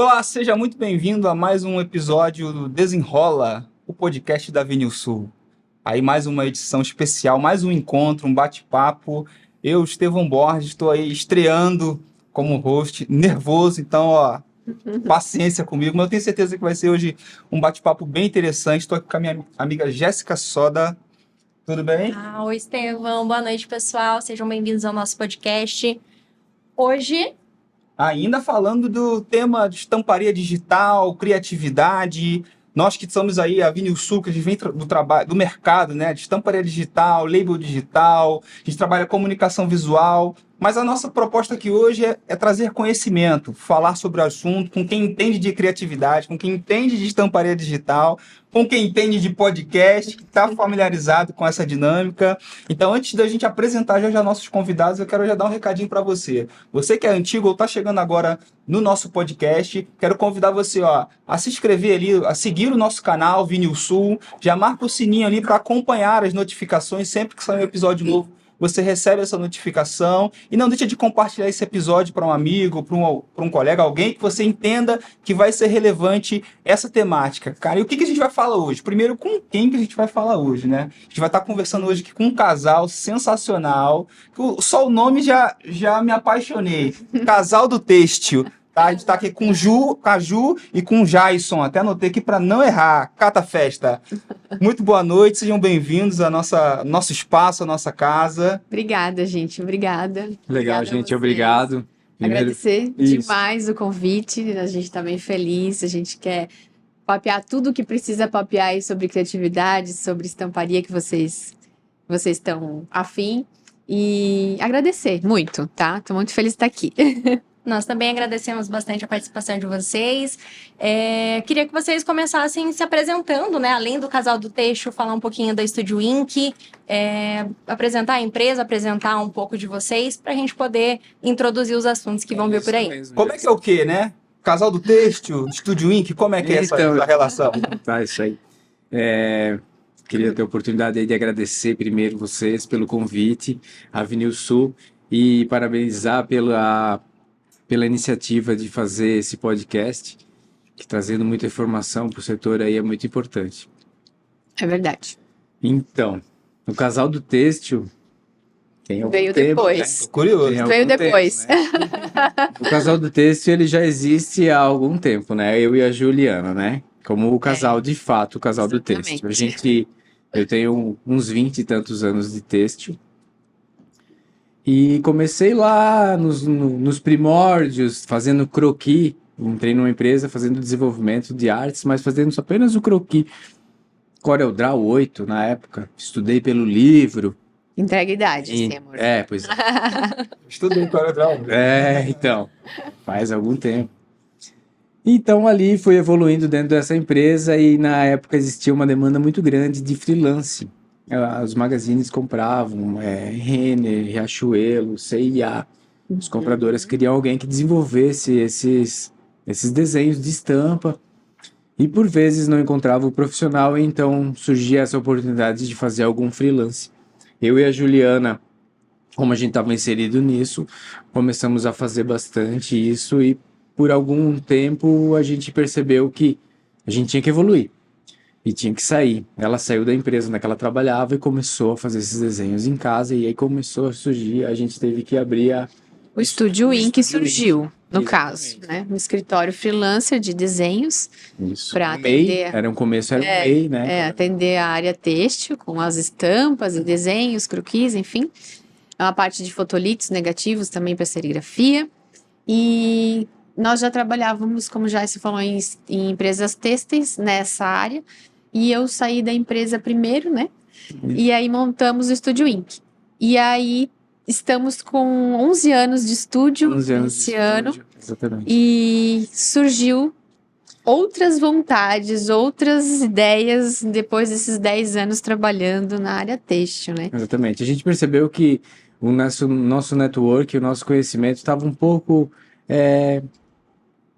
Olá, seja muito bem-vindo a mais um episódio do Desenrola, o podcast da Avenil Sul. Aí mais uma edição especial, mais um encontro, um bate-papo. Eu, Estevão Borges, estou aí estreando como host, nervoso, então, paciência comigo, mas eu tenho certeza que vai ser hoje um bate-papo bem interessante. Estou aqui com a minha amiga Jéssica Soda. Tudo bem? Oi, Estevão. Boa noite, pessoal. Sejam bem-vindos ao nosso podcast. Hoje, Ainda falando do tema de estamparia digital, criatividade, nós que somos aí a Avenil Sul, que a gente vem do trabalho, do mercado, né, de estamparia digital, label digital, a gente trabalha comunicação visual, mas a nossa proposta aqui hoje é trazer conhecimento, falar sobre o assunto com quem entende de criatividade, com quem entende de estamparia digital, com quem entende de podcast, que está familiarizado com essa dinâmica. Então, antes da gente apresentar já nossos convidados, eu quero já dar um recadinho para você. Você que é antigo ou está chegando agora no nosso podcast, quero convidar você a se inscrever ali, a seguir o nosso canal Avenil Sul, já marca o sininho ali para acompanhar as notificações sempre que sair um episódio novo. Você recebe essa notificação e não deixa de compartilhar esse episódio para um amigo, para um colega, alguém que você entenda que vai ser relevante essa temática. Cara, e o que a gente vai falar hoje? Primeiro, com quem que a gente vai falar hoje, né? A gente vai estar conversando hoje aqui com um casal sensacional, que só o nome já me apaixonei. Casal do Têxtil. Tá? A gente está aqui com a Ju e com o Jason. Até anotei aqui para não errar. Cata Festa. Muito boa noite, sejam bem-vindos ao nosso espaço, à nossa casa. Obrigada, gente. Obrigada. Legal, Obrigada gente. Obrigado. Agradecer Isso. demais o convite. A gente está bem feliz. A gente quer papear tudo o que precisa papear aí sobre criatividade, sobre estamparia que vocês estão afim. E agradecer muito, tá? Estou muito feliz de estar aqui. nós também agradecemos bastante a participação de vocês. Queria que vocês começassem se apresentando, né? Além do Casal do Têxtil, falar um pouquinho da Estúdio Ink, apresentar a empresa, apresentar um pouco de vocês, para a gente poder introduzir os assuntos que vão vir por aí. Como é que é o quê, né? Casal do Têxtil, Estúdio Ink, como é que é essa relação? Tá, isso aí. Queria ter a oportunidade aí de agradecer primeiro vocês pelo convite, a Avenil Sul, e parabenizar pela iniciativa de fazer esse podcast, que trazendo muita informação para o setor aí é muito importante. É verdade. Então, o Casal do Têxtil tem algum Veio tempo, depois. né? Curioso. Veio depois. Tempo, né? O Casal do Têxtil, ele já existe há algum tempo, né? Eu e a Juliana, né? Como o casal, de fato, o Casal do Têxtil. Eu tenho uns 20 e tantos anos de têxtil. E comecei lá nos primórdios, fazendo croquis. Entrei numa empresa fazendo desenvolvimento de artes, mas fazendo apenas o croquis. CorelDRAW 8 na época. Estudei pelo livro. Entrega a idade, sim, amor. Pois é. Estudei CorelDRAW. Então. Faz algum tempo. Então ali fui evoluindo dentro dessa empresa e na época existia uma demanda muito grande de freelance. Os magazines compravam, Renner, Riachuelo, CIA. Os compradores queriam alguém que desenvolvesse esses desenhos de estampa e por vezes não encontrava o profissional, então surgia essa oportunidade de fazer algum freelance. Eu e a Juliana, como a gente estava inserido nisso, começamos a fazer bastante isso e por algum tempo a gente percebeu que a gente tinha que evoluir. E tinha que sair. Ela saiu da empresa onde ela trabalhava e começou a fazer esses desenhos em casa. E aí começou a surgir, a gente teve que abrir O Estúdio Ink surgiu, no Exatamente. caso, né? Um escritório freelancer de desenhos. Isso. Pra O MEI, atender. era um MEI, né? Atender a área têxtil, com as estampas e desenhos, croquis, enfim. Uma parte de fotolitos negativos também para serigrafia. E nós já trabalhávamos, como já se falou, em empresas têxteis nessa área. E eu saí da empresa primeiro, né? E aí montamos o Estúdio Ink. E aí estamos com 11 anos de estúdio 11 anos esse de ano. estúdio, exatamente. E surgiu outras vontades, outras ideias depois desses 10 anos trabalhando na área têxtil, né? Exatamente. A gente percebeu que o nosso network, o nosso conhecimento estava um pouco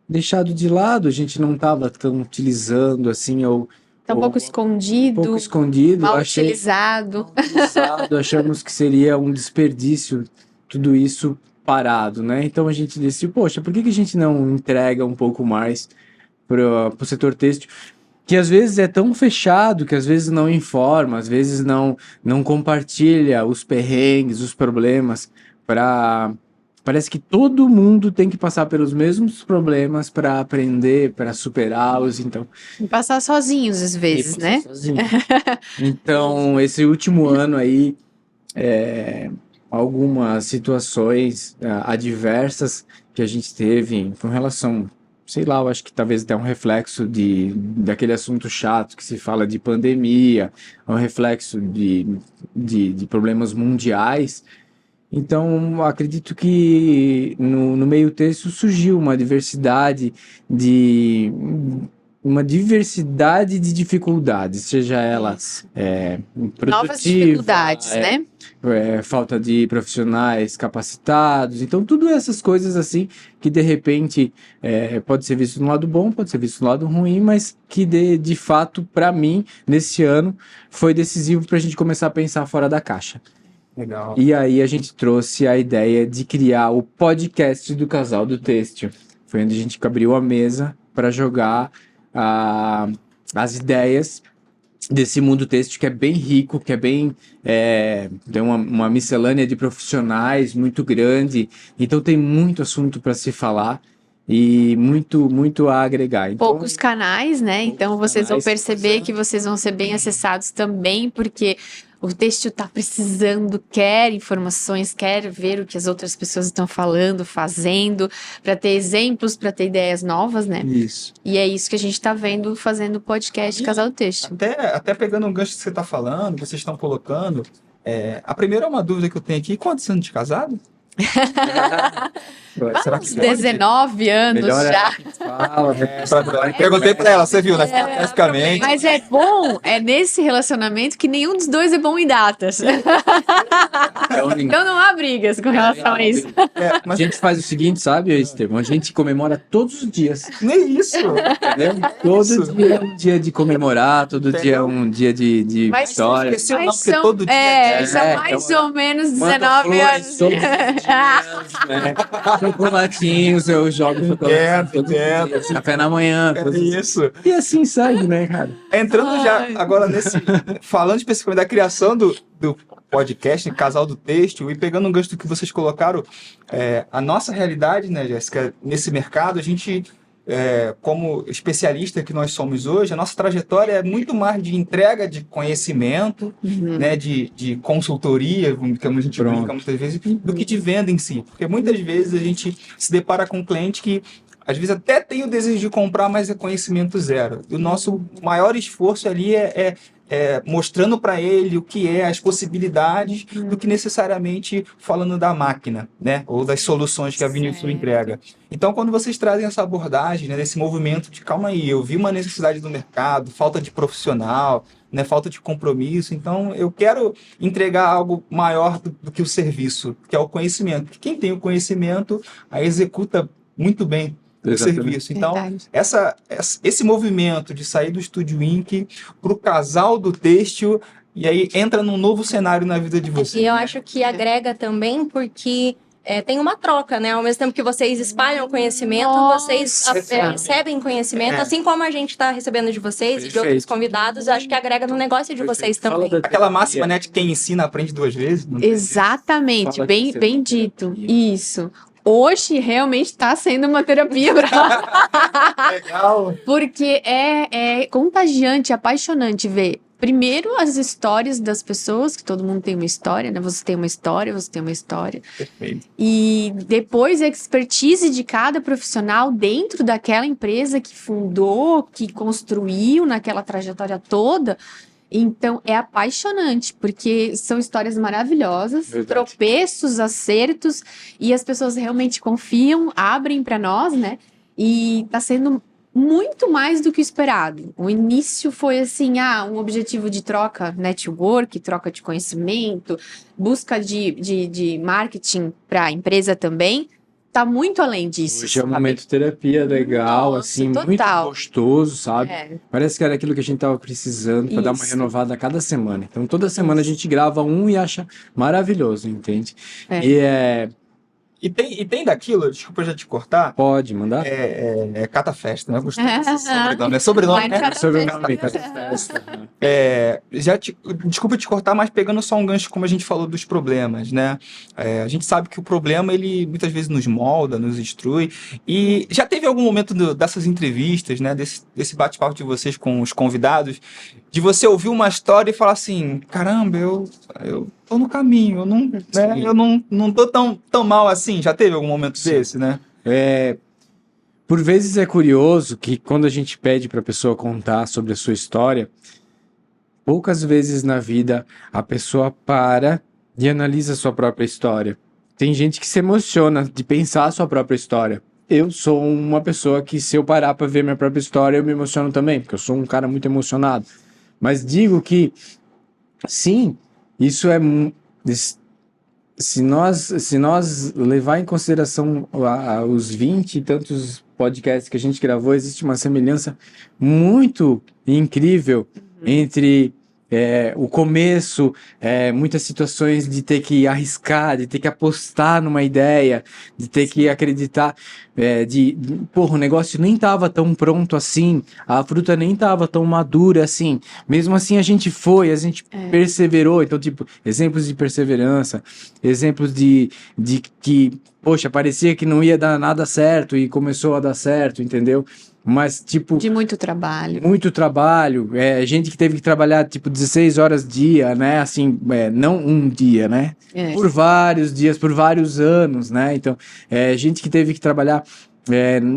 deixado de lado, a gente não estava tão utilizando assim, Tá um pouco escondido, mal utilizado. Achamos que seria um desperdício tudo isso parado, né? Então a gente decidiu, poxa, por que a gente não entrega um pouco mais para o setor têxtil, que às vezes é tão fechado, que às vezes não informa, às vezes não compartilha os perrengues, os problemas, parece que todo mundo tem que passar pelos mesmos problemas para aprender, para superá-los, então... E passar sozinhos às vezes, E né? passar sozinho. Então, esse último ano aí, algumas situações adversas que a gente teve com relação, sei lá, eu acho que talvez até um reflexo daquele assunto chato que se fala de pandemia, um reflexo de problemas mundiais. Então, acredito que no meio texto surgiu uma diversidade de dificuldades, seja ela Isso. Novas produtiva, dificuldades, né? falta de profissionais capacitados. Então, tudo essas coisas assim que de repente pode ser visto no lado bom, pode ser visto no lado ruim, mas que de fato, para mim, nesse ano, foi decisivo para a gente começar a pensar fora da caixa. Legal. E aí a gente trouxe a ideia de criar o podcast do Casal do Têxtil. Foi onde a gente abriu a mesa para jogar as ideias desse mundo têxtil que é bem rico, que é bem... tem uma miscelânea de profissionais muito grande. Então tem muito assunto para se falar e muito a agregar. Então, Poucos canais, né? Então vocês vão canais, perceber que vocês vão ser bem acessados também, porque o têxtil está precisando, quer informações, quer ver o que as outras pessoas estão falando, fazendo, para ter exemplos, para ter ideias novas, né? isso. E é isso que a gente está vendo fazendo o podcast Casal do Têxtil. Até pegando um gancho que você está falando, vocês estão colocando, a primeira é uma dúvida que eu tenho aqui: quantos anos de casado? Será que pode? 19 anos Melhor já. Perguntei pra ela, você viu, né? Praticamente. Mas é bom, é nesse relacionamento que nenhum dos dois é bom em datas. Então não há brigas com relação a isso. A Mas gente faz o seguinte, sabe, Estevão? A gente comemora todos os dias, nem isso. entendeu? Todo Isso. dia é um dia de comemorar, todo dia é um dia de Mas vitória. esqueceu, não, Mas porque são, todo dia é são dia. mais ou menos Manda 19 flores anos. todos os dias, né? Chocolatinhos, eu jogo chocolate todos os dias, café na manhã, É coisas assim. isso. E assim segue, né, cara? Entrando já agora falando especificamente da criação do podcast, né, Casal do Têxtil, e pegando um gancho do que vocês colocaram, a nossa realidade, né, Jéssica, nesse mercado, a gente, como especialista que nós somos hoje, a nossa trajetória é muito mais de entrega de conhecimento, né, de consultoria, como a gente Pronto. brinca muitas vezes, do que de venda em si. Porque muitas vezes a gente se depara com um cliente que às vezes até tem o desejo de comprar, mas é conhecimento zero. E o nosso maior esforço ali é mostrando para ele o que é, as possibilidades, do que necessariamente falando da máquina, né? Ou das soluções que a Vinilsul entrega. Então, quando vocês trazem essa abordagem, né, desse movimento de calma aí, eu vi uma necessidade do mercado, falta de profissional, né, falta de compromisso, então eu quero entregar algo maior do que o serviço, que é o conhecimento. Porque quem tem o conhecimento, aí executa muito bem o Exatamente. serviço. Então, Verdade. esse movimento de sair do Estúdio Inc. para o Casal do Têxtil, e aí entra num novo cenário na vida de vocês. E eu acho que agrega também porque tem uma troca, né? Ao mesmo tempo que vocês espalham conhecimento, Nossa! vocês recebem conhecimento, É. assim como a gente está recebendo de vocês e de Perfeito. outros convidados, eu acho que agrega no negócio de vocês Fala também. da Aquela máxima, né, de quem ensina aprende duas vezes. Não tem Exatamente, Fala bem, que você bem não dito. terapia. Isso. Hoje realmente está sendo uma terapia pra... legal. Porque é contagiante, apaixonante ver. Primeiro, as histórias das pessoas, que todo mundo tem uma história, né? Você tem uma história, você tem uma história. Perfeito. E depois a expertise de cada profissional dentro daquela empresa que fundou, que construiu naquela trajetória toda. Então é apaixonante, porque são histórias maravilhosas, Verdade. tropeços, acertos, e as pessoas realmente confiam, abrem para nós, né? E tá sendo muito mais do que esperado. O início foi assim, um objetivo de troca, network, troca de conhecimento, busca de marketing para a empresa também. Tá muito além disso. Hoje é um sabe? momento de terapia legal, Nossa, assim, total. muito gostoso, sabe? É. Parece que era aquilo que a gente tava precisando para dar uma Isso. renovada a cada semana. Então, toda semana a gente grava um e acha maravilhoso, entende? É. E E tem daquilo, desculpa já te cortar, Pode mandar? é catafesta, né? Gostei desse sobrenome. É sobrenome, né? Vai no Sobrenome, Catafesta. Desculpa te cortar, mas pegando só um gancho como a gente falou dos problemas, né? A gente sabe que o problema, ele muitas vezes nos molda, nos instrui. E já teve algum momento dessas entrevistas, né? Desse bate-papo de vocês com os convidados, de você ouvir uma história e falar assim, caramba, eu tô no caminho, eu não tô tão mal assim. Já teve algum momento desse, né? Por vezes é curioso que quando a gente pede para a pessoa contar sobre a sua história, poucas vezes na vida a pessoa para e analisa a sua própria história. Tem gente que se emociona de pensar a sua própria história. Eu sou uma pessoa que, se eu parar para ver minha própria história, eu me emociono também, porque eu sou um cara muito emocionado. Mas digo que, sim, isso é... Se nós levar em consideração os 20 e tantos podcasts que a gente gravou, existe uma semelhança muito incrível entre o começo, muitas situações de ter que arriscar, de ter que apostar numa ideia, de ter que acreditar, porra, o negócio nem estava tão pronto assim, a fruta nem estava tão madura assim. Mesmo assim a gente perseverou. Então, tipo, exemplos de perseverança, exemplos de que, poxa, parecia que não ia dar nada certo e começou a dar certo, entendeu? Mas, tipo... De muito trabalho. Muito trabalho. Gente que teve que trabalhar, tipo, 16 horas dia, né? Assim, não um dia, né? Por vários dias, por vários anos, né? Então, gente que teve que trabalhar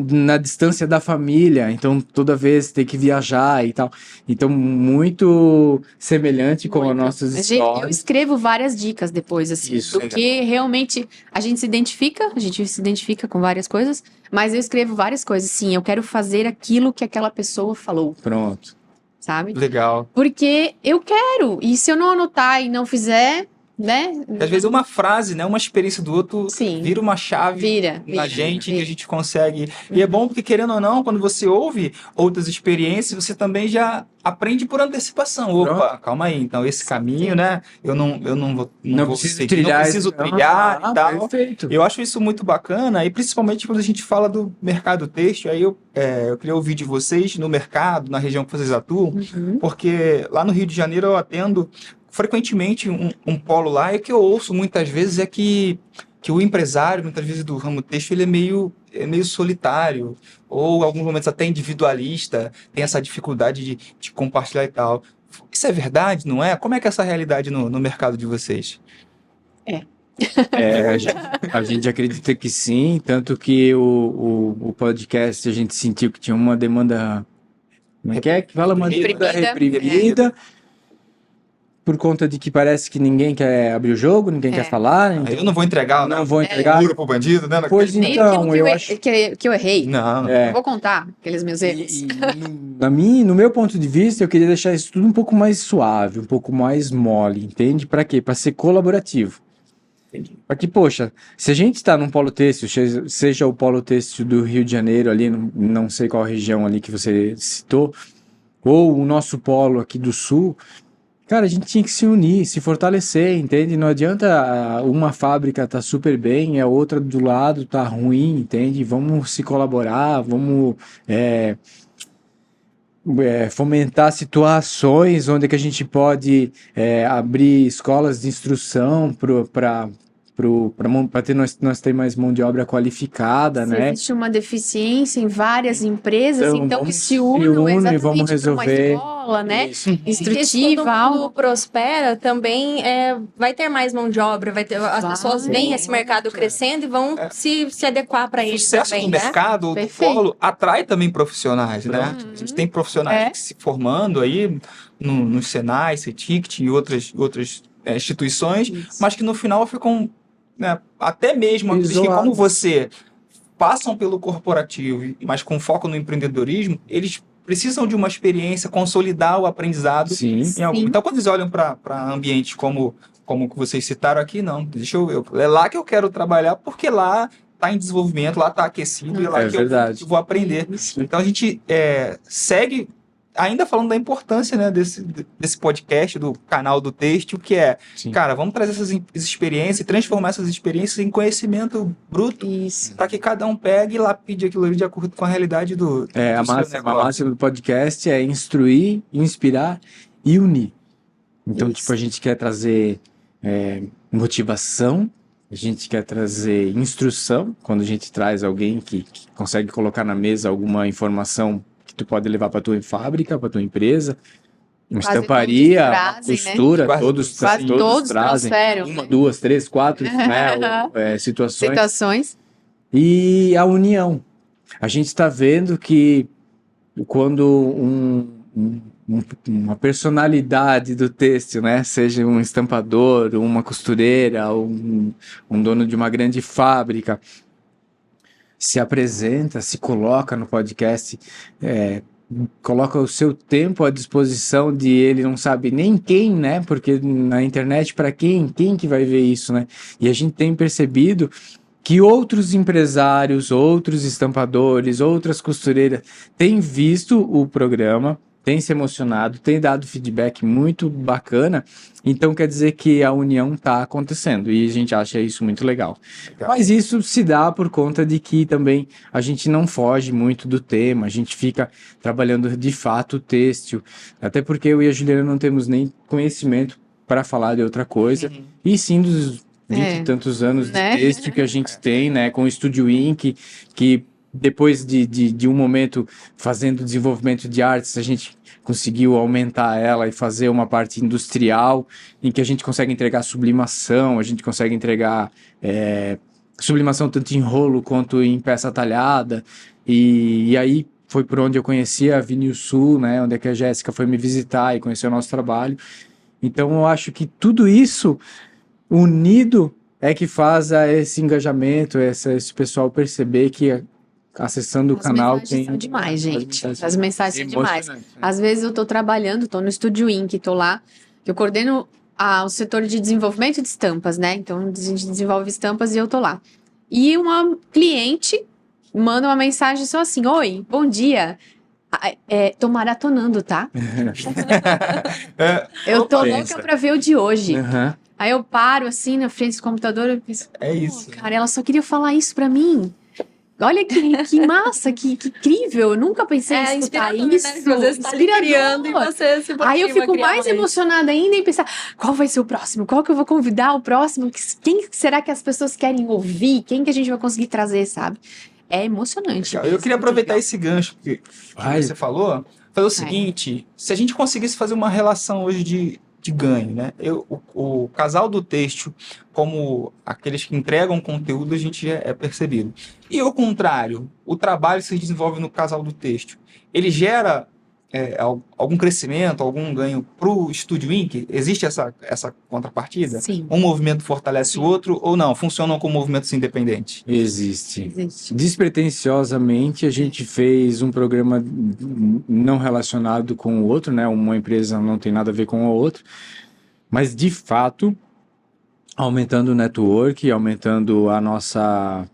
na distância da família. Então, toda vez ter que viajar e tal. Então, muito semelhante com as nossas Eu histórias. escrevo várias dicas depois, assim, Isso, porque realmente a gente se identifica com várias coisas, mas eu escrevo várias coisas, sim, eu quero fazer aquilo que aquela pessoa falou, Pronto. sabe? Legal. Porque eu quero, e se eu não anotar e não fizer, né? Às vezes uma frase, né? Uma experiência do outro Sim. vira uma chave Vira. na gente que a gente consegue. E é bom porque, querendo ou não, quando você ouve outras experiências, você também já aprende por antecipação. Opa, calma aí, então esse caminho, né? Eu não vou preciso seguir, trilhar não preciso esse- trilhar e tal. Perfeito. Eu acho isso muito bacana, e principalmente quando a gente fala do mercado têxtil, aí eu queria ouvir de vocês no mercado, na região que vocês atuam, porque lá no Rio de Janeiro eu atendo frequentemente um polo lá, e o que eu ouço muitas vezes é que o empresário, muitas vezes do ramo têxtil, ele é meio solitário, ou em alguns momentos até individualista, tem essa dificuldade de compartilhar e tal. Isso é verdade, não é? Como é que é essa realidade no mercado de vocês? A gente acredita que sim, tanto que o podcast a gente sentiu que tinha uma demanda, como é que fala? Uma demanda reprimida, por conta de que parece que ninguém quer abrir o jogo, ninguém quer falar, então Eu não vou entregar, não vou entregar. muro pro bandido, né? Pois Nem então, aquilo eu acho... que eu errei. Não. Eu vou contar aqueles meus erros. No meu ponto de vista, eu queria deixar isso tudo um pouco mais suave, um pouco mais mole, entende? Para quê? Para ser colaborativo. Para que, poxa, se a gente está num polo têxtil, seja o polo têxtil do Rio de Janeiro ali, não sei qual região ali que você citou, ou o nosso polo aqui do Sul, cara, a gente tinha que se unir, se fortalecer, entende? Não adianta uma fábrica tá super bem e a outra do lado tá ruim, entende? Vamos se colaborar, vamos fomentar situações onde que a gente pode abrir escolas de instrução para nós ter mais mão de obra qualificada, Se né? existe uma deficiência em várias empresas, Então, então que vamos se se unam unir, exatamente vamos para uma resolver. escola, né? Isso. Porque Instrutiva, quando algo. tudo prospera, também vai ter mais mão de obra, as Vai. pessoas veem esse mercado crescendo e vão se adequar para O ele sucesso também, do né? mercado, do Perfeito. polo, atrai também profissionais, né? A gente tem profissionais se formando aí no Senai, CETICT e outras instituições, mas que no final ficam, né, até mesmo aqueles que, Isolados. como você, passam pelo corporativo, mas com foco no empreendedorismo, eles precisam de uma experiência, consolidar o aprendizado. Sim. Em algum. Sim. Então, quando eles olham para ambientes como que vocês citaram aqui, não, é lá que eu quero trabalhar, porque lá está em desenvolvimento, lá está aquecido, e é lá que verdade. eu vou aprender. Então, a gente segue ainda falando da importância, né, desse podcast, do canal do Têxtil, que é, Sim. cara, vamos trazer essas experiências e transformar essas experiências em conhecimento bruto Isso. para que cada um pegue e lapide aquilo ali de acordo com a realidade do A seu máxima negócio. do podcast é instruir, inspirar e unir. Então, Isso. tipo, a gente quer trazer motivação, a gente quer trazer instrução, quando a gente traz alguém que consegue colocar na mesa alguma informação que tu pode levar para tua fábrica, para tua empresa, uma Quase estamparia, todos uma trazem, né? costura, Quase Quase todos trazem transferem, uma, né? 2, 3, 4, né, situações. Situações. E a união. A gente está vendo que quando uma personalidade do têxtil, né, seja um estampador, uma costureira, um dono de uma grande fábrica, se apresenta, se coloca no podcast, coloca o seu tempo à disposição de ele não sabe nem quem, né, porque na internet para quem que vai ver isso, né? E a gente tem percebido que outros empresários, outros estampadores, outras costureiras têm visto o programa, têm se emocionado, têm dado feedback muito bacana, então quer dizer que a união está acontecendo e a gente acha isso muito legal. Mas isso se dá por conta de que também a gente não foge muito do tema, a gente fica trabalhando de fato o têxtil, até porque eu e a Juliana não temos nem conhecimento para falar de outra coisa, e sim dos 20 e tantos anos né? de têxtil que a gente tem, né, com o Estúdio Inc, que depois de um momento fazendo desenvolvimento de artes, a gente conseguiu aumentar ela e fazer uma parte industrial, em que a gente consegue entregar sublimação, a gente consegue entregar sublimação tanto em rolo quanto em peça talhada, e aí foi por onde eu conheci a Vinil Sul, né, onde é que a Jéssica foi me visitar e conheceu o nosso trabalho. Então eu acho que tudo isso unido é que faz esse engajamento, esse pessoal perceber que acessando o canal tem... São demais, gente. mensagens As mensagens são demais. emocionantes, né? Às vezes eu tô trabalhando, tô no Estúdio Inc, tô lá, eu coordeno o setor de desenvolvimento de estampas, né? Então a gente desenvolve estampas e eu tô lá. E uma cliente manda uma mensagem só assim: oi, bom dia. Tô maratonando, tá? Eu tô louca pra ver o de hoje. Aham. Aí eu paro assim na frente do computador e penso, É isso. cara, ela só queria falar isso pra mim. Olha que massa, que incrível. Eu nunca pensei em escutar inspirador, isso. né? Às vezes tá ali criando e você se Aí eu motiva a fico criar mais emocionada ainda em pensar qual vai ser o próximo, qual que eu vou convidar o próximo, quem será que as pessoas querem ouvir, quem que a gente vai conseguir trazer, sabe? É emocionante. Eu queria aproveitar esse gancho que Vai. você falou, fazer o seguinte, se a gente conseguisse fazer uma relação hoje de ganho, né? O casal do têxtil, como aqueles que entregam conteúdo, a gente é percebido. E ao contrário, o trabalho que se desenvolve no casal do têxtil, ele gera algum crescimento, algum ganho para o Estúdio Inc? Existe essa contrapartida? Sim. Um movimento fortalece o outro ou não? Funcionam como movimentos independentes? Existe. Existe. Despretensiosamente, a gente fez um programa não relacionado com o outro, né? Uma empresa não tem nada a ver com a outra, mas de fato, aumentando o network, aumentando a nossa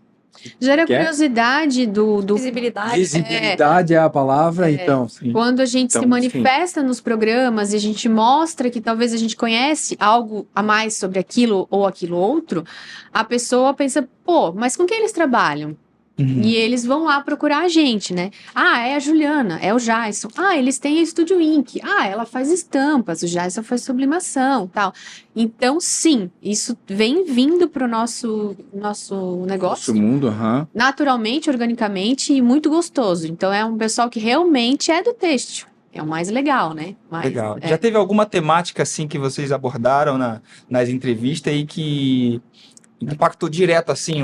Gera Quer? curiosidade do Visibilidade. visibilidade, é a palavra, então. Sim. quando a gente Então, se manifesta nos programas e a gente mostra que talvez a gente conhece algo a mais sobre aquilo ou aquilo outro, a pessoa pensa, pô, mas com quem eles trabalham? E eles vão lá procurar a gente, né? Ah, é a Juliana, é o Jason. Ah, eles têm a Estúdio Inc. Ah, ela faz estampas, o Jason faz sublimação, tal. Então, sim, isso vem vindo pro nosso negócio. Nosso mundo, aham. Naturalmente, organicamente e muito gostoso. Então é um pessoal que realmente é do têxtil. É o mais legal, né? Legal. Já teve alguma temática assim que vocês abordaram nas entrevistas e que impactou direto assim,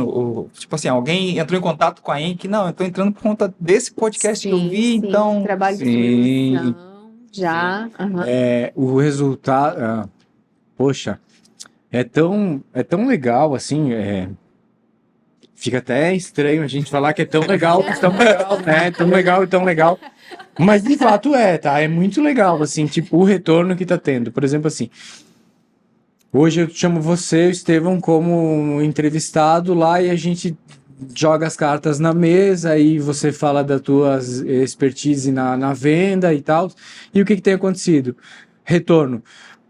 tipo assim, alguém entrou em contato com a Enk, não, eu tô entrando por conta desse podcast que eu vi, então... Trabalho de Sim. sublimação, já. aham. O resultado, poxa, é tão legal assim, fica até estranho a gente falar que é tão legal, tão legal, né? Tão legal e tão legal. Mas de fato tá? É muito legal, assim, tipo, o retorno que tá tendo. Por exemplo, assim, hoje eu chamo você, o Estevão, como entrevistado lá e a gente joga as cartas na mesa e você fala da tua expertise na venda e tal. E o que tem acontecido? Retorno.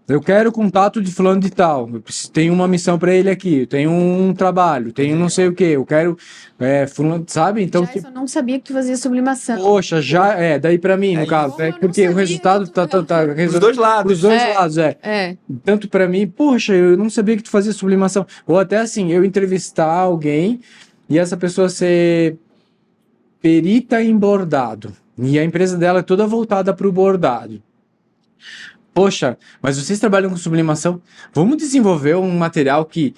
Eu quero o contato de fulano de tal. Tenho uma missão para ele aqui. Eu tenho um trabalho. Tenho não sei o que. Eu quero fulano, sabe? Então, Eu não sabia que tu fazia sublimação. poxa, já daí para mim, no caso, eu não porque o sabia, resultado tá Os dois lados. os dois lados, É. tanto para mim, poxa, eu não sabia que tu fazia sublimação. Ou até assim, eu entrevistar alguém e essa pessoa ser perita em bordado. E a empresa dela é toda voltada para o bordado. Poxa, mas vocês trabalham com sublimação? Vamos desenvolver um material que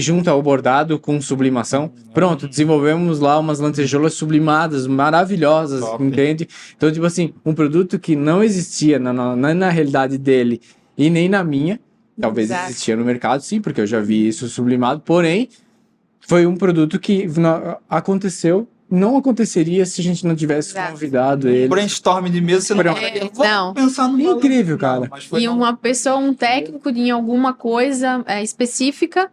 junta o bordado com sublimação? Pronto, desenvolvemos lá umas lantejoulas sublimadas, maravilhosas, Top. entende? Então, tipo assim, um produto que não existia na realidade dele e nem na minha, talvez Exato. existia no mercado, sim, porque eu já vi isso sublimado, porém, foi um produto que não aconteceria se a gente não tivesse Exato. convidado ele. Brainstorm de mesa, você não Não. pensar no Incrível, cara. Mas foi E uma pessoa, um técnico em alguma coisa específica,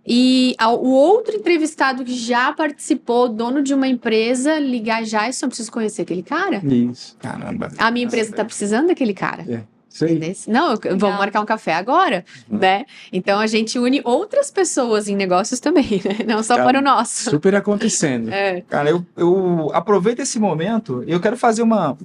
e o outro entrevistado que já participou, dono de uma empresa, ligar já e só preciso conhecer aquele cara. Isso. Caramba. A minha empresa está precisando daquele cara. Isso aí. Entendeu? Não, vamos marcar um café agora, né? Então a gente une outras pessoas em negócios também, né? Não só Cara, para o nosso. Super acontecendo. Cara, eu aproveito esse momento e eu quero fazer uma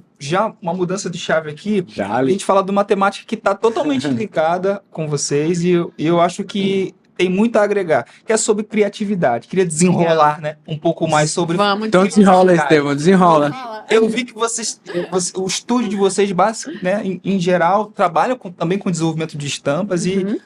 mudança de chave aqui. A Dale. gente falar de uma temática que está totalmente ligada com vocês e eu acho que tem muito a agregar, que é sobre criatividade. Queria desenrolar, né, um pouco mais sobre... Vamos. Então desenrola, Estevam, desenrola. Eu vi que o estúdio de vocês, né, em geral, trabalham também com desenvolvimento de estampas e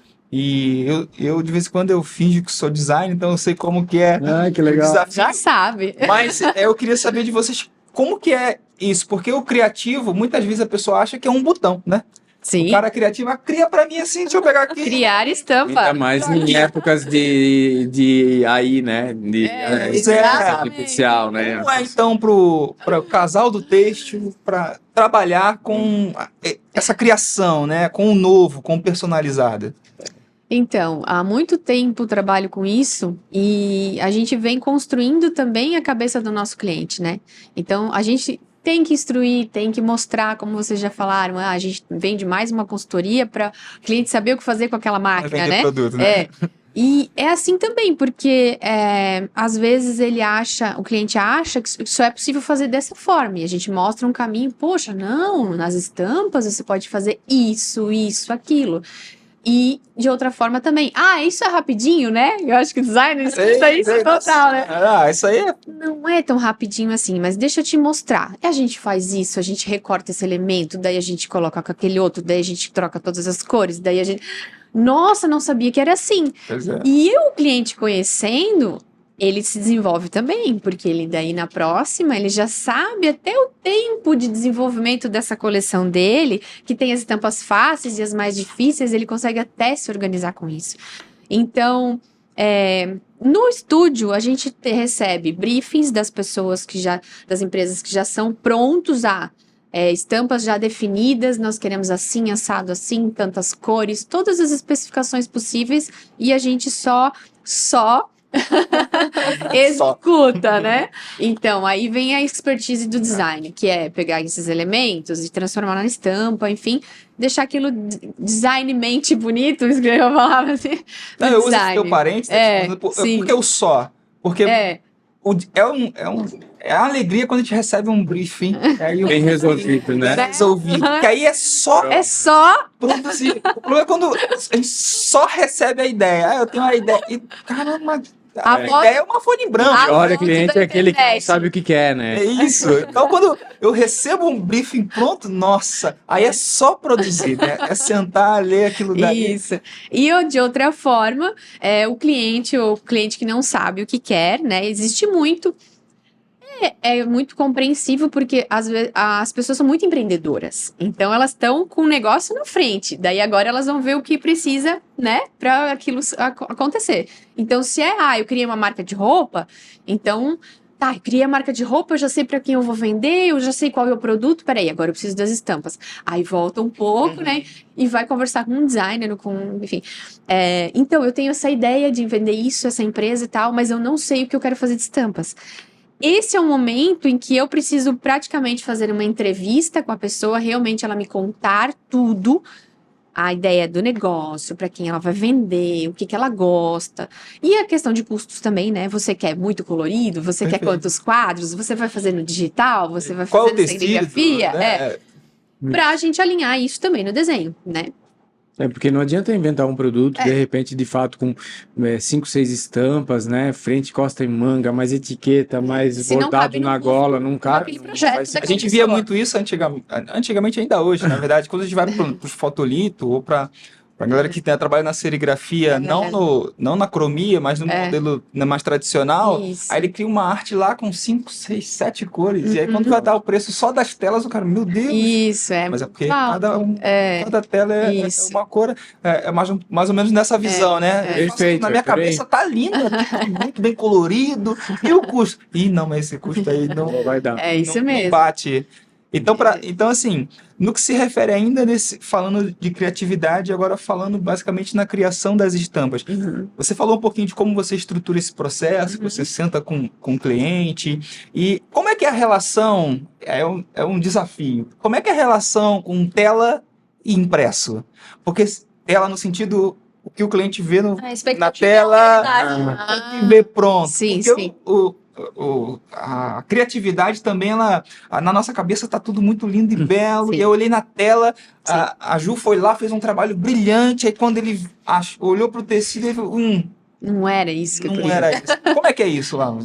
eu de vez em quando eu finjo que sou designer, então eu sei como que é Ah, que o legal. desafio. Já sabe. Mas eu queria saber de vocês como que é isso, porque o criativo, muitas vezes a pessoa acha que é um botão, né? Sim. O cara criativo, cria pra mim assim, deixa eu pegar aqui. Criar estampa. Ainda mais em épocas de AI, né? De inteligência artificial, né? Como é então para o casal do têxtil para trabalhar com essa criação, né? Com o novo, com o personalizado? Então, há muito tempo trabalho com isso e a gente vem construindo também a cabeça do nosso cliente, né? Então, a gente tem que instruir, tem que mostrar, como vocês já falaram, a gente vende mais uma consultoria para o cliente saber o que fazer com aquela máquina, Vender né? produto, né? E é assim também, porque às vezes o cliente acha que só é possível fazer dessa forma, e a gente mostra um caminho, poxa, não, nas estampas você pode fazer isso, aquilo. E de outra forma também. Isso é rapidinho, né? Eu acho que o designer escuta isso total, né? Isso aí é... Não é tão rapidinho assim, mas deixa eu te mostrar. A gente faz isso, a gente recorta esse elemento, daí a gente coloca com aquele outro, daí a gente troca todas as cores, daí a gente... Nossa, não sabia que era assim. Pois é. E o cliente conhecendo, ele se desenvolve também, porque ele daí na próxima, ele já sabe até o tempo de desenvolvimento dessa coleção dele, que tem as estampas fáceis e as mais difíceis, ele consegue até se organizar com isso. Então, no estúdio, a gente recebe briefings das pessoas das empresas que já são prontos estampas já definidas, nós queremos assim, assado assim, tantas cores, todas as especificações possíveis, e a gente só executa, né? Então, aí vem a expertise do design, que é pegar esses elementos e transformar na estampa, enfim, deixar aquilo designmente bonito, escrever uma palavra assim. Não, eu uso esse teu parênteses, sim. porque eu só. Porque é a alegria quando a gente recebe um briefing. Bem resolvido, né? Bem resolvido. Que aí é só produzir. O problema é quando a gente só recebe a ideia. Eu tenho uma ideia. E, caramba, a ideia é uma folha em branco. O pior cliente é aquele que não sabe o que quer, né? É isso. Então, quando eu recebo um briefing pronto, nossa, aí é só produzir, né? É sentar, ler aquilo daí. Isso. E de outra forma, o cliente que não sabe o que quer, né? Existe muito. É muito compreensível porque às vezes as pessoas são muito empreendedoras. Então elas estão com o negócio na frente. Daí agora elas vão ver o que precisa, né, para aquilo acontecer. Então se eu criei uma marca de roupa, então tá, eu criei a marca de roupa, eu já sei para quem eu vou vender, eu já sei qual é o produto, peraí, agora eu preciso das estampas. Aí volta um pouco, né? E vai conversar com um designer, enfim. Então, eu tenho essa ideia de vender isso, essa empresa e tal, mas eu não sei o que eu quero fazer de estampas. Esse é o momento em que eu preciso praticamente fazer uma entrevista com a pessoa, realmente ela me contar tudo, a ideia do negócio, para quem ela vai vender, o que que ela gosta. E a questão de custos também, né? Você quer muito colorido? Você quer Perfeito. quantos quadros? Você vai fazer no digital? Você vai Qual fazer o na tecido, serigrafia? né? Pra a gente alinhar isso também no desenho, né? Porque não adianta inventar um produto, de repente, de fato, com 5, 6 estampas, né? Frente, costa e manga, mais etiqueta, mais Se não bordado cabe no na custo gola, não cabe. daquele não projeto faz A daquele sentido. gente via pessoa. muito isso antigamente ainda hoje, na verdade, quando a gente vai para os fotolito ou para a galera que trabalha na serigrafia, não na cromia, mas no modelo mais tradicional, Isso. aí ele cria uma arte lá com 5, 6, 7 cores, e aí quando vai dar o preço só das telas, o cara, meu Deus! Isso, Mas é porque Uau. cada tela é Isso. uma cor, é mais ou menos nessa visão, né? Eu faço, Perfeito, na minha é por aí. cabeça tá lindo, aqui, tá muito bem colorido, e o custo? Ih, não, mas esse custo aí não Vai dar. É isso não mesmo. bate. Então, assim, no que se refere ainda falando de criatividade, agora falando basicamente na criação das estampas. Você falou um pouquinho de como você estrutura esse processo, que você senta com o cliente, e como é que é a relação, é um desafio, como é que é a relação com tela e impresso? Porque tela no sentido, o que o cliente vê A expectativa na tela, é a realidade. e vê pronto. Sim, Porque sim. a criatividade também, na nossa cabeça tá tudo muito lindo e belo. Sim. E eu olhei na tela, Sim. a Ju foi lá, fez um trabalho brilhante. Aí quando ele olhou pro tecido, ele falou, Não era isso que eu não queria. era isso. Como é que é isso lá?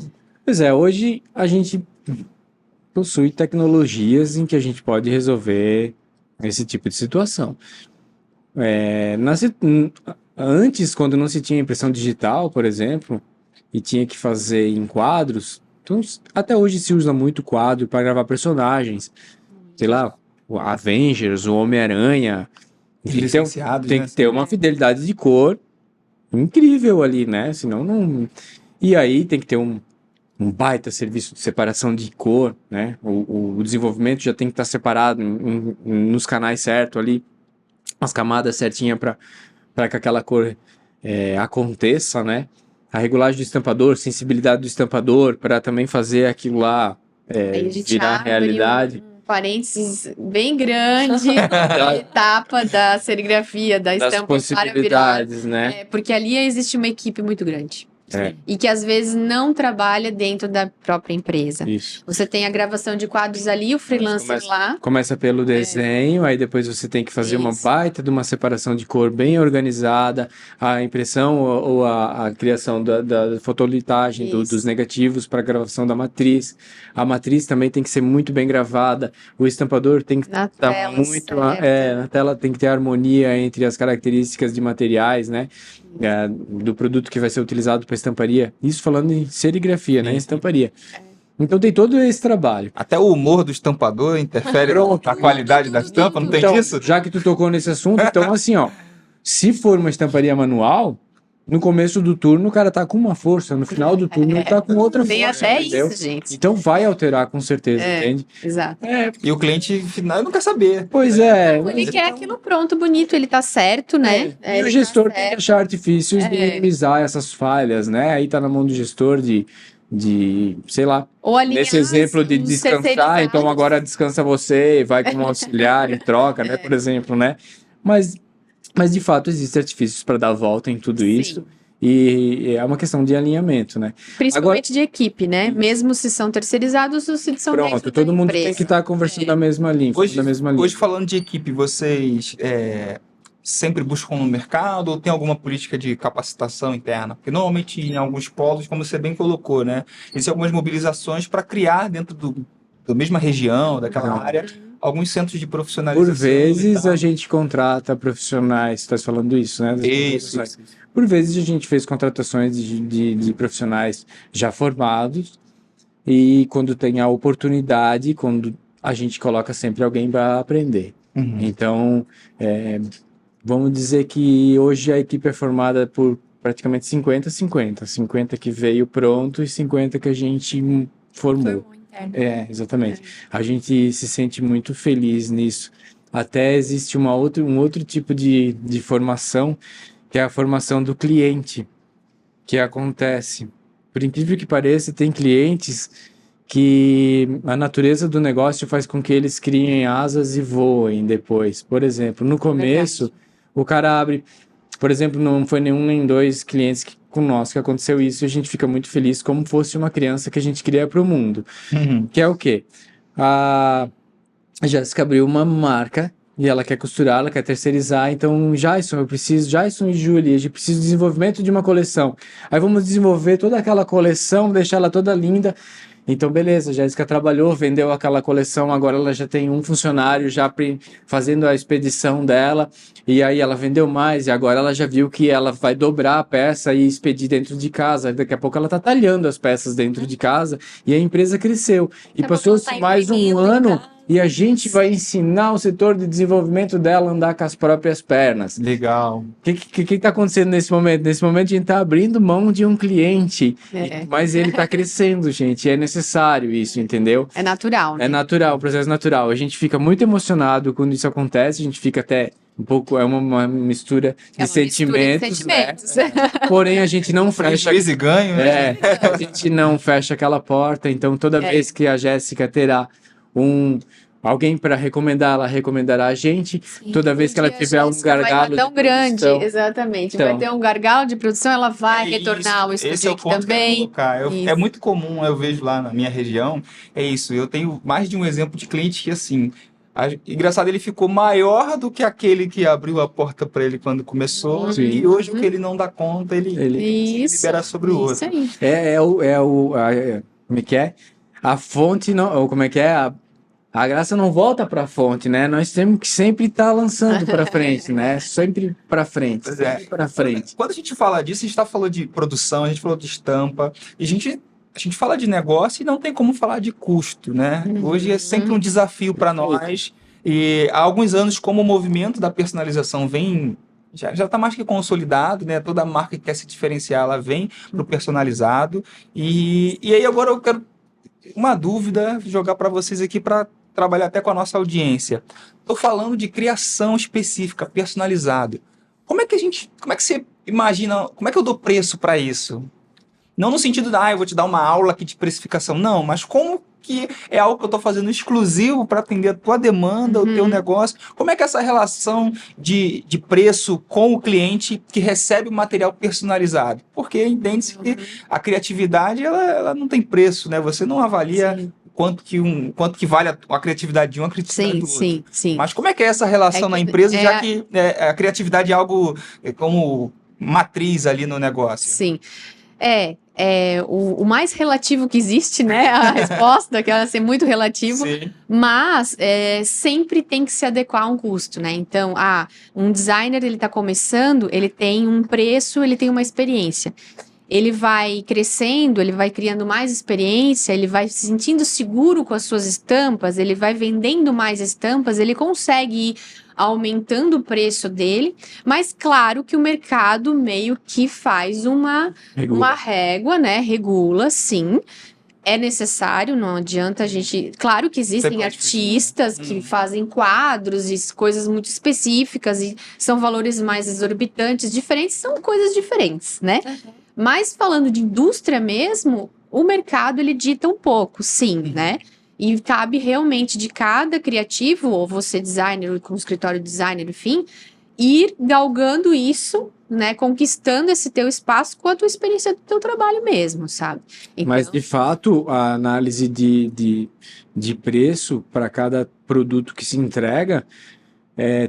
Pois é, hoje a gente possui tecnologias em que a gente pode resolver esse tipo de situação. Antes, quando não se tinha impressão digital, por exemplo, e tinha que fazer em quadros, então até hoje se usa muito quadro para gravar personagens. Sei lá, o Avengers, o Homem-Aranha. Enfim, Licenciados, tem né? que ter uma fidelidade de cor incrível ali, né? Senão não. E aí tem que ter um baita serviço de separação de cor, né? O desenvolvimento já tem que estar separado nos canais certos ali, as camadas certinhas para que aquela cor aconteça, né? A regulagem do estampador, sensibilidade do estampador, para também fazer aquilo lá Aí a gente virar abre realidade. um parênteses bem grande da etapa da serigrafia, da Das estampa para virar. possibilidades, né? Porque ali existe uma equipe muito grande. É. E que às vezes não trabalha dentro da própria empresa. Isso. Você tem a gravação de quadros ali, o freelancer lá. Começa pelo desenho, aí depois você tem que fazer uma Isso. baita de uma separação de cor bem organizada, a impressão ou a criação da fotolitagem Isso. dos negativos para a gravação da matriz. A matriz também tem que ser muito bem gravada, o estampador tem que Na estar tela muito... certa. na tela tem que ter harmonia entre as características de materiais, né? Do produto que vai ser utilizado para estamparia. Isso falando em serigrafia, né? Sim. Estamparia. Então tem todo esse trabalho. Até o humor do estampador interfere na qualidade da estampa, não tem Então, isso? já que tu tocou nesse assunto, então assim, ó, se for uma estamparia manual, no começo do turno o cara tá com uma força, no final do turno ele tá com outra Tem força, até entendeu? isso, gente. Então vai alterar com certeza, entende? Exato. E o cliente final não quer saber. Pois é. Ele quer aquilo pronto, bonito, ele tá certo, né? E Ele o gestor tá tem que certo. achar artifícios de minimizar essas falhas, né? Aí tá na mão do gestor de sei lá, Ou alinhar nesse exemplo de os descansar, terceirizados. então agora descansa você e vai como auxiliar e troca, né? Por exemplo, né? Mas de fato existem artifícios para dar a volta em tudo Sim. isso e é uma questão de alinhamento, né? Principalmente de equipe, né? Mesmo se são terceirizados ou se são dentro Pronto, da todo mundo empresa. tem que estar conversando da mesma língua, falando da mesma língua. Hoje, falando de equipe, vocês sempre buscam no mercado ou tem alguma política de capacitação interna? Porque normalmente em alguns polos, como você bem colocou, né? Existem algumas mobilizações para criar dentro da mesma região, daquela área, alguns centros de profissionalização. Por vezes e tal. a gente contrata profissionais, você está falando isso, né? Das Isso. profissionais. Por vezes a gente fez contratações de profissionais já formados e quando tem a oportunidade, quando a gente coloca sempre alguém para aprender. Uhum. Então, vamos dizer que hoje a equipe é formada por praticamente 50-50. 50 que veio pronto e 50 que a gente formou. interno. Exatamente. A gente se sente muito feliz nisso. Até existe um outro tipo de formação, que é a formação do cliente, que acontece. Por incrível que pareça, tem clientes que a natureza do negócio faz com que eles criem asas e voem depois. Por exemplo, no começo, o cara abre... Por exemplo, não foi nenhum nem dois clientes com nós que aconteceu isso, e a gente fica muito feliz como fosse uma criança que a gente cria para o mundo. Que é o quê? A Jéssica abriu uma marca e ela quer costurar, ela quer terceirizar. Então, Jason e Julie, a gente precisa de desenvolvimento de uma coleção. Aí vamos desenvolver toda aquela coleção, deixar ela toda linda. Então, beleza, a Jéssica trabalhou, vendeu aquela coleção, agora ela já tem um funcionário já fazendo a expedição dela, e aí ela vendeu mais, e agora ela já viu que ela vai dobrar a peça e expedir dentro de casa. Daqui a pouco ela tá talhando as peças dentro de casa, e a empresa cresceu. E Daqui a pouco ela passou tá mais um imprimindo em ano, casa. e a gente vai ensinar o setor de desenvolvimento dela a andar com as próprias pernas. Legal. O que está acontecendo nesse momento? Nesse momento a gente está abrindo mão de um cliente, mas ele está crescendo, gente. É necessário isso, entendeu? É natural, né? É natural, o processo natural. A gente fica muito emocionado quando isso acontece, a gente fica até um pouco, é uma mistura de É uma mistura de sentimentos, né? sentimentos. Porém, a gente não fecha. Prejuízo e ganho, né? A gente não fecha aquela porta, então toda vez que a Jéssica terá alguém para recomendar, ela recomendará a gente. Sim. Toda vez que ela tiver um gargalo Vai tão de grande, produção, exatamente. Então. Vai ter um gargalo de produção, ela vai retornar ao Esse é estúdio o aqui ponto que eu ia também. colocar. Isso. É muito comum, eu vejo lá na minha região, é isso. Eu tenho mais de um exemplo de cliente que, assim, engraçado, ele ficou maior do que aquele que abriu a porta para ele quando começou. Sim. E hoje o que ele não dá conta, ele Isso, libera sobre o isso outro. aí. como é que é? A fonte não, ou como é que é? A graça não volta para a fonte, né? Nós temos que sempre estar lançando para frente, né? Sempre para frente, Pois é. sempre para frente. Quando a gente fala disso, a gente está falando de produção, a gente falou de estampa, e a gente fala de negócio e não tem como falar de custo, né? Hoje é sempre um desafio para nós, e há alguns anos, como o movimento da personalização já está mais que consolidado, né? Toda marca que quer se diferenciar, ela vem para o personalizado, e aí agora eu quero uma dúvida, jogar para vocês aqui para trabalhar até com a nossa audiência. Estou falando de criação específica, personalizado. Como é que você imagina, como é que eu dou preço para isso? Não no sentido eu vou te dar uma aula aqui de precificação, não, mas como que é algo que eu estou fazendo exclusivo para atender a tua demanda, o teu negócio? Como é que é essa relação de preço com o cliente que recebe o material personalizado? Porque entende-se que a criatividade, ela não tem preço, né? Você não avalia Sim. quanto que vale a criatividade de um, a criatividade do outro. Sim. Mas como é que é essa relação na empresa, já que a criatividade é algo como matriz ali no negócio? Sim. O mais relativo que existe, né? A resposta, que ela ser muito relativo, Sim. mas sempre tem que se adequar a um custo, né? Então, um designer, ele tá começando, ele tem um preço, ele tem uma experiência. Ele vai crescendo, ele vai criando mais experiência, ele vai se sentindo seguro com as suas estampas, ele vai vendendo mais estampas, ele consegue ir aumentando o preço dele, mas claro que o mercado meio que faz uma régua, né? Regula, sim. É necessário, não adianta a gente... Claro que existem artistas que fazem quadros e coisas muito específicas e são valores mais exorbitantes, diferentes, são coisas diferentes, né? Mas falando de indústria mesmo, o mercado ele dita um pouco, sim, né? E cabe realmente de cada criativo, ou você designer, com escritório designer, enfim, ir galgando isso, né? Conquistando esse teu espaço com a tua experiência do teu trabalho mesmo, sabe? Então, Mas, de fato, a análise de preço para cada produto que se entrega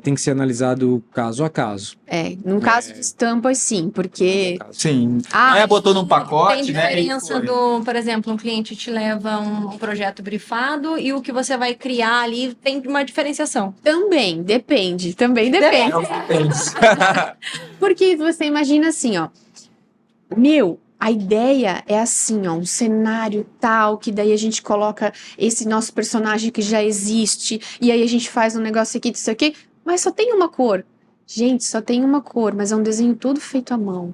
tem que ser analisado caso a caso. no caso de estampas, sim, porque... Sim. Botou num pacote, tem né? diferença por exemplo, um cliente te leva um projeto brifado e o que você vai criar ali tem uma diferenciação. Também depende. Porque você imagina assim, ó. A ideia é assim, ó, um cenário tal, que daí a gente coloca esse nosso personagem que já existe, e aí a gente faz um negócio aqui, isso aqui, mas só tem uma cor. Gente, só tem uma cor, mas é um desenho todo feito à mão.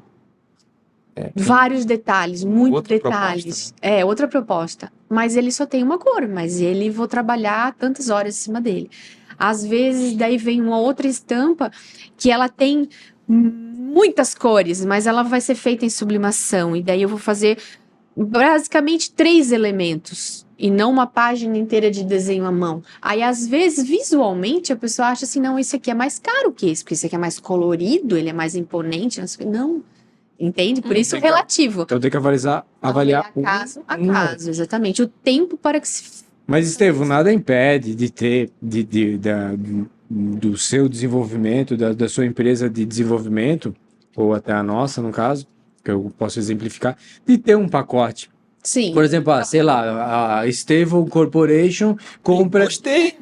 Vários detalhes, muitos Outra detalhes. proposta, né? É, outra proposta. Mas ele só tem uma cor, mas ele vou trabalhar tantas horas em cima dele. Às vezes, daí vem uma outra estampa que ela tem muitas cores, mas ela vai ser feita em sublimação. E daí eu vou fazer basicamente 3 elementos. E não uma página inteira de desenho à mão. Aí, às vezes, visualmente, a pessoa acha assim, não, esse aqui é mais caro que esse, porque esse aqui é mais colorido, ele é mais imponente. Não, sei o quê. Não. Entende? Por isso, Legal. relativo. Então tem que avaliar caso a um ao caso, exatamente. O tempo para que se... Mas, Estevão, nada impede de ter do seu desenvolvimento, da sua empresa de desenvolvimento, ou até a nossa, no caso, que eu posso exemplificar, de ter um pacote. Sim. Por exemplo, sei lá, a Estevão Corporation compra, Gostei.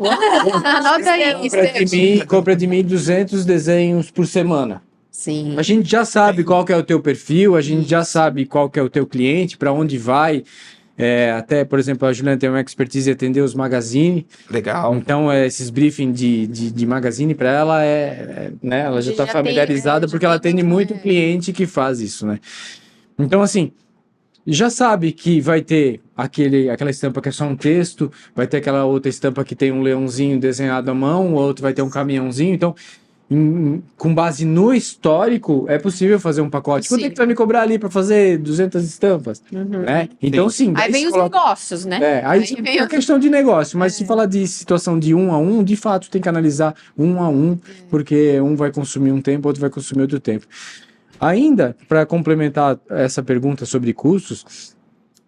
Anota aí, compra de mim 200 desenhos por semana. Sim. A gente já sabe qual que é o teu perfil, a gente já sabe qual que é o teu cliente, para onde vai. Até, por exemplo, a Juliana tem uma expertise em atender os magazine. Legal. Então, esses briefing de magazine para ela né, ela já está familiarizada porque ela atende muito cliente que faz isso, né? Então, assim, já sabe que vai ter aquela estampa que é só um texto, vai ter aquela outra estampa que tem um leãozinho desenhado à mão, o outro vai ter um caminhãozinho. Então, com base no histórico, é possível fazer um pacote. Quanto é que tu vai me cobrar ali para fazer 200 estampas? Né? Então, sim. Aí vem os negócios, né? Aí vem a questão de negócio, mas se falar de situação de 1 a 1, de fato tem que analisar 1 a 1, porque um vai consumir um tempo, outro vai consumir outro tempo. Ainda, para complementar essa pergunta sobre custos,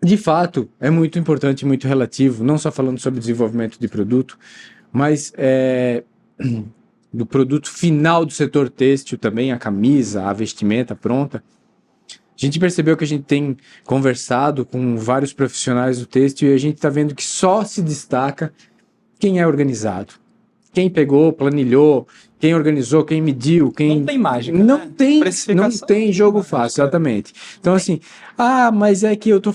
de fato, é muito importante, muito relativo, não só falando sobre desenvolvimento de produto, mas do produto final do setor têxtil também, a camisa, a vestimenta pronta. A gente percebeu que a gente tem conversado com vários profissionais do têxtil e a gente está vendo que só se destaca quem é organizado. Quem pegou, planilhou, quem organizou, quem mediu, quem... Não tem mágica, Não né? tem, não Precificação. tem jogo fácil, exatamente. Então, assim, mas é que eu tô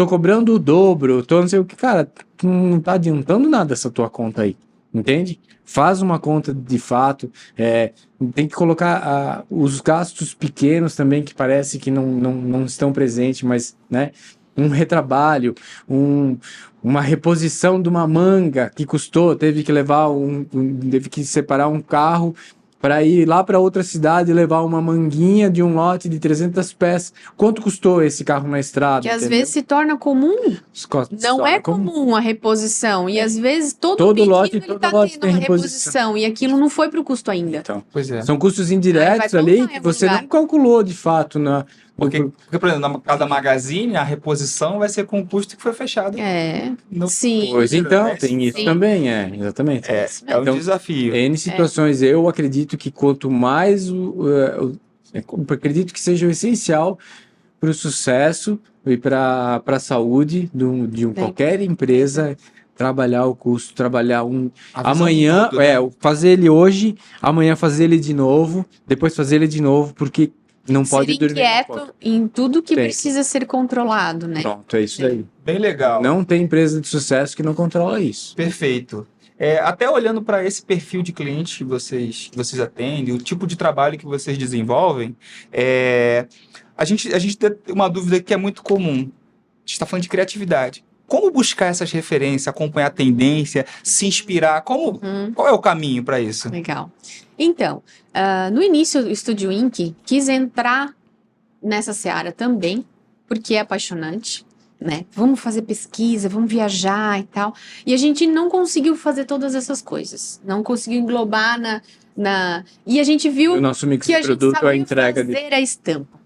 cobrando o dobro, não sei o que. Cara, tu não tá adiantando nada essa tua conta aí, entende? Faz uma conta de fato, tem que colocar os gastos pequenos também, que parece que não estão presentes, mas, né, um retrabalho, uma reposição de uma manga que custou, teve que separar um carro para ir lá para outra cidade e levar uma manguinha de um lote de 300 peças. Quanto custou esse carro na estrada? Que às vezes se torna comum. Não é comum a reposição. E às vezes todo pedido lote ele tá tendo uma reposição. E aquilo não foi para o custo ainda. Então, Pois é. são custos indiretos Aí vai ali voltar que em algum você lugar. não calculou de fato Porque, por exemplo, na casa da Magazine, a reposição vai ser com o custo que foi fechado. Sim. Pois então, É, tem isso sim. também, exatamente. É um Então, desafio. N situações, eu acredito que quanto mais eu acredito que seja o essencial para o sucesso e para a saúde de qualquer empresa, trabalhar o custo, trabalhar A visão amanhã, do todo, né? fazer ele hoje, amanhã fazer ele de novo, depois fazer ele de novo, porque não pode Ser dormir na inquieto ponta. em tudo que Tem. precisa ser controlado, né? Pronto, é isso daí. Bem legal. Não tem empresa de sucesso que não controla isso. Perfeito. Até olhando para esse perfil de clientes que vocês atendem, o tipo de trabalho que vocês desenvolvem, a gente tem uma dúvida que é muito comum. A gente está falando de criatividade. Como buscar essas referências, acompanhar a tendência, se inspirar? Qual é o caminho para isso? Legal. Então, no início, o Estúdio Inc. quis entrar nessa seara também, porque é apaixonante, né? Vamos fazer pesquisa, vamos viajar e tal. E a gente não conseguiu fazer todas essas coisas. Não conseguiu englobar E a gente viu O nosso mix que de a gente produto é a sabia entrega de... fazer a estampa.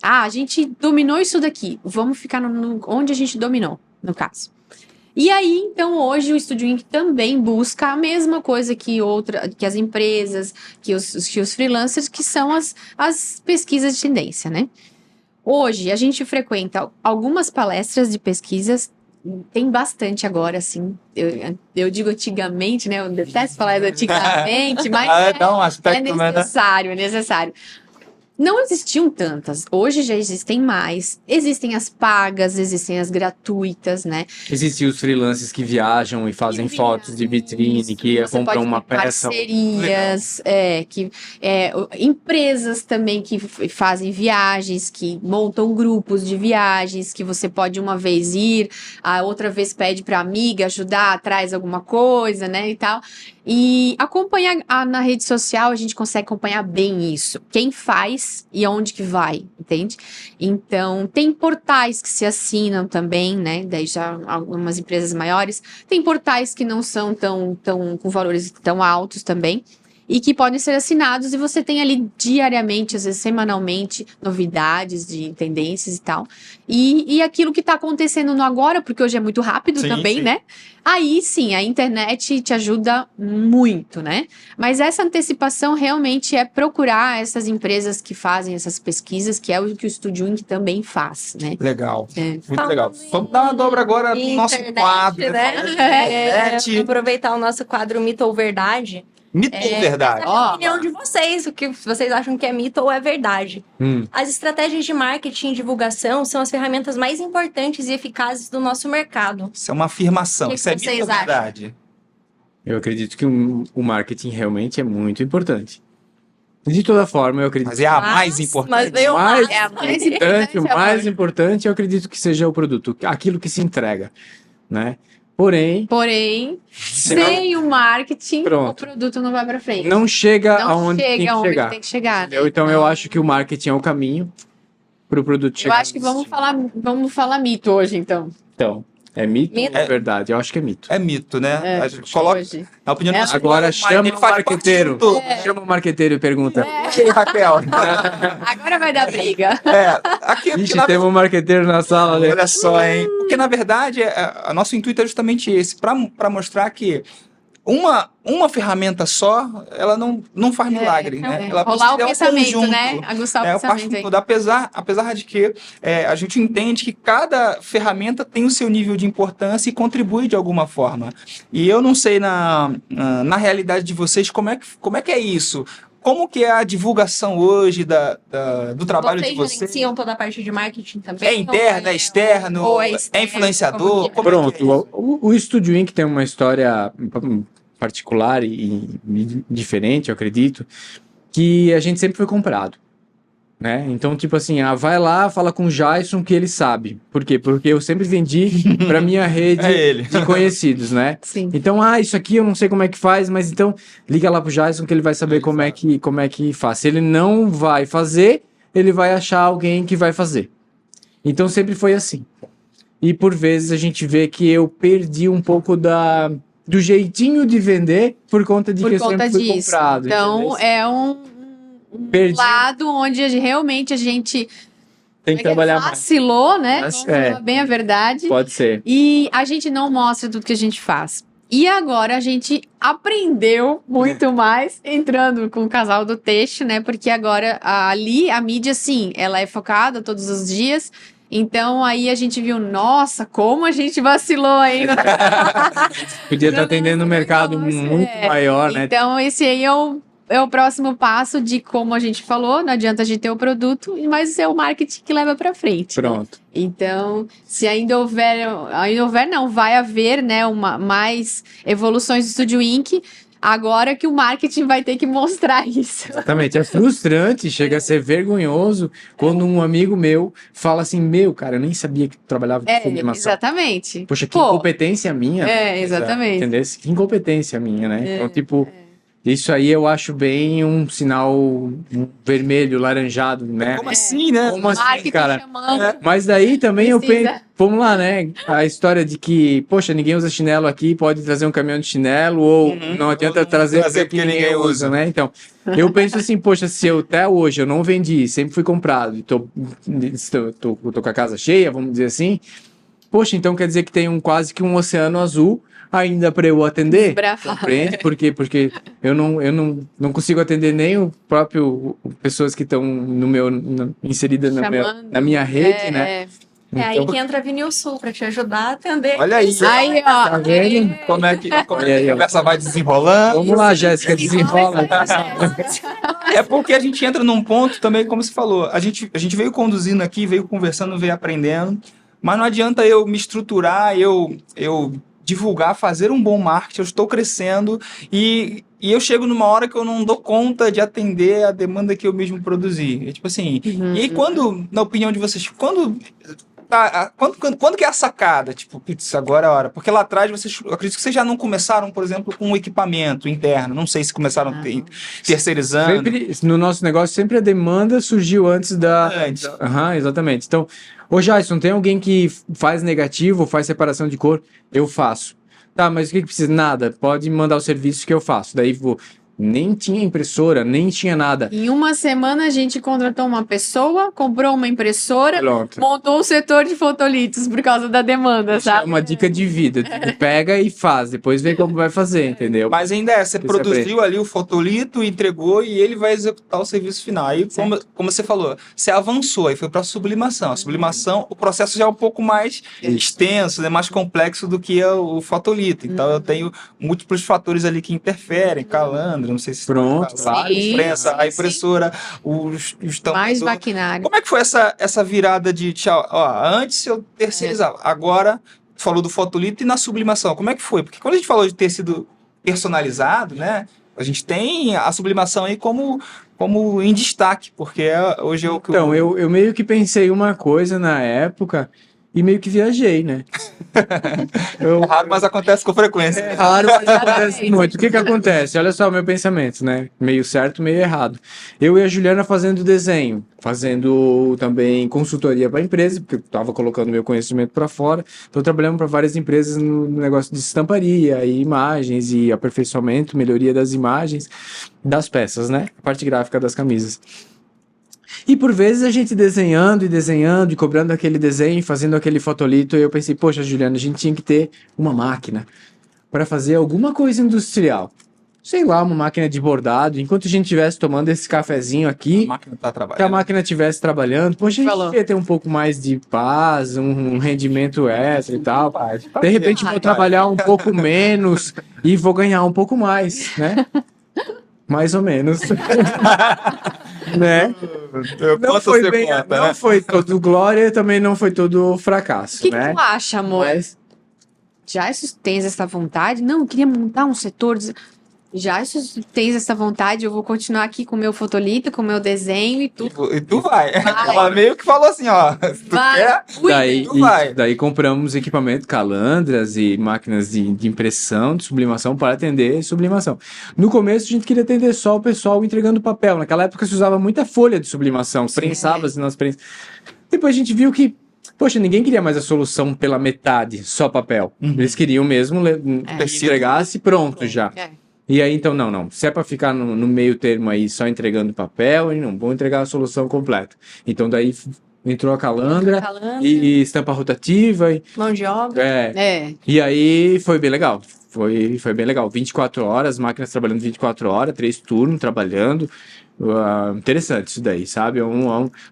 A gente dominou isso daqui. Vamos ficar onde a gente dominou, no caso. E aí, então, hoje o Estúdio Inc. também busca a mesma coisa que as empresas, que os freelancers, que são as pesquisas de tendência, né? Hoje, a gente frequenta algumas palestras de pesquisas, tem bastante agora, assim, eu digo antigamente, né? Eu detesto falar antigamente, mas Dá um é aspecto, necessário, é necessário. não existiam tantas. Hoje já existem mais. Existem as pagas, existem as gratuitas, né? Existem os freelancers que viajam e fazem Que fotos de vitrine, que Você compram pode uma ter peça. parcerias, empresas também que fazem viagens, que montam grupos de viagens, que você pode uma vez ir, a outra vez pede para amiga ajudar, traz alguma coisa, né, e tal. E acompanhar na rede social, a gente consegue acompanhar bem isso. Quem faz e aonde que vai, entende? Então, tem portais que se assinam também, né? Daí já algumas empresas maiores. Tem portais que não são tão com valores tão altos também. E que podem ser assinados e você tem ali diariamente, às vezes semanalmente, novidades de tendências e tal. E aquilo que está acontecendo no agora, porque hoje é muito rápido Sim, também, sim. né? Aí sim, a internet te ajuda muito, né? Mas essa antecipação realmente é procurar essas empresas que fazem essas pesquisas, que é o que o Estúdio Inc também faz, né? Legal. É. Muito legal. Vamos dar uma dobra agora no nosso Internet, quadro. né? Falando de internet. Aproveitar o nosso quadro Mito ou Verdade. Mito ou verdade? Essa é a opinião de vocês, o que vocês acham que é mito ou é verdade. As estratégias de marketing e divulgação são as ferramentas mais importantes e eficazes do nosso mercado. Isso é uma afirmação. O que Isso é vocês mito ou acham? verdade? Eu acredito que o marketing realmente é muito importante. De toda forma, eu acredito Mas é a mais importante. Mas veio mais mais. É a mais importante, o importante, mais amor. importante, eu acredito que seja o produto, aquilo que se entrega, né? Porém, Porém, se não- sem o marketing, Pronto. o produto não vai para frente. não chega Não aonde tem chega que aonde chegar. tem que chegar. Entendeu? Então eu acho que o marketing é o caminho para o produto Eu chegar. acho que vamos falar mito hoje, então. Então, é mito, Mito? ou é verdade? Eu acho que é mito. É mito, né? É, A gente coloca hoje. a opinião do nosso Agora mas chama ele o faz parte marqueteiro. de tudo. Chama o marqueteiro e pergunta. E aí, Raquel? Agora vai dar briga. Aqui, porque Ixi, na temos um marqueteiro na sala, né? Olha só, hein? Porque, na verdade, o nosso intuito é justamente esse, para mostrar que uma ferramenta só, ela não faz milagre, né? Ela Rolar o precisa de um pensamento, conjunto. né? Aguçar o É, a parte pensamento aí. toda, apesar de que a gente entende que cada ferramenta tem o seu nível de importância e contribui de alguma forma. E eu não sei na realidade de vocês como é que é isso. Como que é a divulgação hoje do trabalho de vocês? gerenciam toda a parte de marketing também? É interno, é externo, ou é externo, influenciador? como que é? Como é que é Pronto, isso? o Estúdio Inc. tem uma história particular e diferente, eu acredito, que a gente sempre foi comprado, né? Então, tipo assim, vai lá, fala com o Jason que ele sabe. Por quê? Porque eu sempre vendi para minha rede É ele. de conhecidos, né? Sim. Então, isso aqui eu não sei como é que faz, mas então liga lá pro Jason que ele vai saber como é que faz. Se ele não vai fazer, ele vai achar alguém que vai fazer. Então sempre foi assim. E por vezes a gente vê que eu perdi um pouco do jeitinho de vender por conta de Por que eu conta sempre fui disso. comprado. Então, entendeu? é um Perdi. lado onde realmente a gente Tem que trabalhar mais. vacilou, né? Vamos É. falar bem a verdade. Pode ser. E a gente não mostra tudo que a gente faz. E agora a gente aprendeu muito mais entrando com o Casal do Texto, né? Porque agora ali a mídia, sim, ela é focada todos os dias. Então aí a gente viu, nossa, como a gente vacilou aí. Podia estar atendendo um mercado muito maior, né? Então esse aí é o próximo passo de como a gente falou, não adianta a gente ter o produto, mas é o marketing que leva para frente. Né? Pronto. Então, se ainda houver não, vai haver, né, mais evoluções do Estúdio Inc. Agora que o marketing vai ter que mostrar isso. Exatamente. É frustrante, chega a ser vergonhoso quando um amigo meu fala assim: Meu, cara, eu nem sabia que tu trabalhava com animação. Exatamente. Poxa, que Pô, incompetência minha. exatamente. Entendeu? Que incompetência minha, né? Então, tipo, isso aí eu acho bem um sinal vermelho, laranjado, né? Como assim, né? Como assim, Marketing cara? chamando. Mas daí também eu Precisa. penso, vamos lá, né? A história de que, poxa, ninguém usa chinelo aqui, pode trazer um caminhão de chinelo, ou não adianta trazer porque aqui ninguém usa, né? Então, eu penso assim, poxa, se eu até hoje eu não vendi, sempre fui comprado, e tô com a casa cheia, vamos dizer assim, poxa, então quer dizer que tem quase que um oceano azul ainda para eu atender, Desbravar. compreende? Porque eu não consigo atender nem o próprio pessoas que estão inseridas Chamando. na minha rede, né? É aí Então, que entra a Vinil Sul para te ajudar a atender. Olha aí. Aí, ó. tá vendo? Como é que Olha aí, a ó. conversa vai desenrolando. Vamos lá, Jéssica, desenrola. É porque a gente entra num ponto também, como você falou, a gente veio conduzindo aqui, veio conversando, veio aprendendo, mas não adianta eu me estruturar, eu divulgar, fazer um bom marketing, eu estou crescendo e eu chego numa hora que eu não dou conta de atender a demanda que eu mesmo produzi. É tipo assim, e aí quando, na opinião de vocês, quando que é a sacada? Tipo, putz, agora é a hora. Porque lá atrás, eu acredito que vocês já não começaram, por exemplo, com um equipamento interno. Não sei se começaram terceirizando. Sempre, no nosso negócio, sempre a demanda surgiu antes da... Antes. Aham, exatamente. Então, ô Jason, tem alguém que faz negativo, faz separação de cor? Eu faço. Tá, mas o que precisa? Nada. Pode mandar o serviço que eu faço. Daí nem tinha impressora, nem tinha nada. Em uma semana a gente contratou uma pessoa, comprou uma impressora, Pronto. montou o setor de fotolitos por causa da demanda, Isso é sabe? uma dica de vida. Tipo, pega e faz, depois vê como vai fazer, entendeu? Mas ainda você Você produziu ali o fotolito, entregou e ele vai executar o serviço final. Aí, como você falou, você avançou, aí foi para a sublimação. A sublimação, o processo já é um pouco mais extenso, né, mais complexo do que o fotolito. Então, eu tenho múltiplos fatores ali que interferem, calandra, não sei se Pronto, vários, sim, prensa, a sim. impressora, os Mais tampadores. maquinário. Como é que foi essa virada de tchau? Ó, antes eu terceirizava, agora falou do fotolito e na sublimação. Como é que foi? Porque quando a gente falou de tecido personalizado, né? A gente tem a sublimação aí como em destaque, porque hoje é o que Então, eu meio que pensei uma coisa na época e meio que viajei, né? é raro, mas acontece com frequência. É raro, mas acontece muito. O que que acontece? Olha só o meu pensamento, né? Meio certo, meio errado. Eu e a Juliana fazendo desenho, fazendo também consultoria para a empresa, porque eu estava colocando meu conhecimento para fora. Então, trabalhando para várias empresas no negócio de estamparia e imagens e aperfeiçoamento, melhoria das imagens das peças, né? A parte gráfica das camisas. E por vezes a gente desenhando e cobrando aquele desenho, fazendo aquele fotolito, eu pensei, poxa, Juliana, a gente tinha que ter uma máquina para fazer alguma coisa industrial. Sei lá, uma máquina de bordado, enquanto a gente estivesse tomando esse cafezinho A aqui, máquina tá que a trabalhando. máquina estivesse trabalhando, poxa, a gente Falou. ia ter um pouco mais de paz, um rendimento extra e tal. De repente vou trabalhar um pouco menos e vou ganhar um pouco mais, né? Mais ou menos. Né? Não foi bem, não foi todo glória e também não foi todo fracasso, O que, né? que tu acha, amor? Mas Já isso tens essa vontade? Não, eu queria montar um setor. Já isso tens essa vontade? Eu vou continuar aqui com o meu fotolito, com o meu desenho e tudo. E tu vai. Ela meio que falou assim, ó. Se tu Vai. quer, Ui, daí, tu vai. daí compramos equipamento, calandras e máquinas de impressão, de sublimação para atender sublimação. No começo a gente queria atender só o pessoal entregando papel. Naquela época se usava muita folha de sublimação, prensava-se nas prensas. Depois a gente viu que, poxa, ninguém queria mais a solução pela metade, só papel. Eles queriam mesmo entregasse pronto já. É. E aí, então, não. Se é para ficar no meio termo aí, só entregando papel, e não, vou entregar a solução completa. Então, daí entrou a calandra Calandra. e estampa rotativa. Mão de obra. É. E aí, foi bem legal. Foi bem legal. 24 horas, máquinas trabalhando 24 horas, 3 turnos trabalhando. Interessante isso daí, sabe?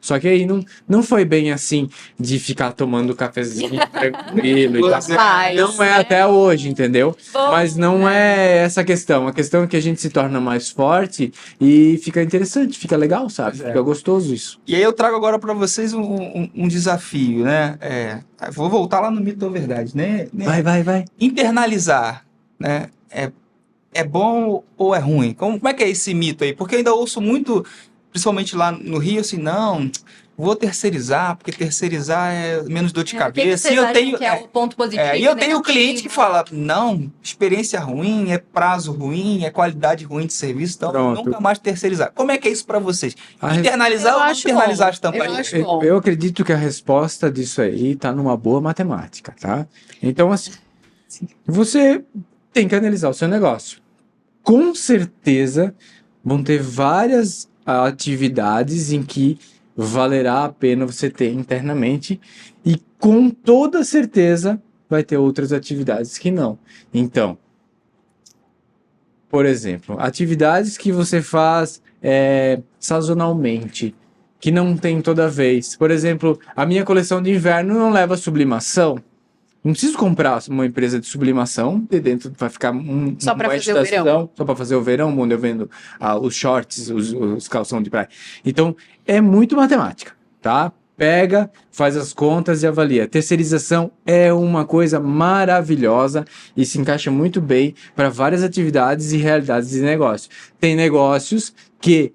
Só que aí não foi bem assim de ficar tomando cafezinho tranquilo e tal. Mas, Não é até hoje, entendeu? Bom, Mas não é essa a questão. A questão é que a gente se torna mais forte e fica interessante, fica legal, sabe? Fica gostoso isso. E aí eu trago agora para vocês um desafio, né? Vou voltar lá no mito da verdade, né? Vai. Internalizar, né? É bom ou é ruim? Como é que é esse mito aí? Porque eu ainda ouço muito, principalmente lá no Rio, assim, não, vou terceirizar, porque terceirizar é menos dor de o que que cabeça. vocês E eu acham tenho, que é o ponto positivo e eu e tenho negativo? cliente que fala, não, experiência ruim, é prazo ruim, é qualidade ruim de serviço, então Pronto. nunca mais terceirizar. Como é que é isso para vocês? A Internalizar Eu ou não acho internalizar bom. a estamparia? Eu acho bom. Eu acredito que a resposta disso aí tá numa boa matemática, tá? Então, assim, você tem que analisar o seu negócio. Com certeza vão ter várias atividades em que valerá a pena você ter internamente e com toda certeza vai ter outras atividades que não. Então, por exemplo, atividades que você faz sazonalmente, que não tem toda vez. Por exemplo, a minha coleção de inverno não leva sublimação. Não preciso comprar uma empresa de sublimação, de dentro vai ficar Só pra uma fazer o verão. estação, só para fazer o verão, onde eu vendo os shorts, os calção de praia. Então, é muito matemática, tá? Pega, faz as contas e avalia. Terceirização é uma coisa maravilhosa e se encaixa muito bem para várias atividades e realidades de negócio. Tem negócios que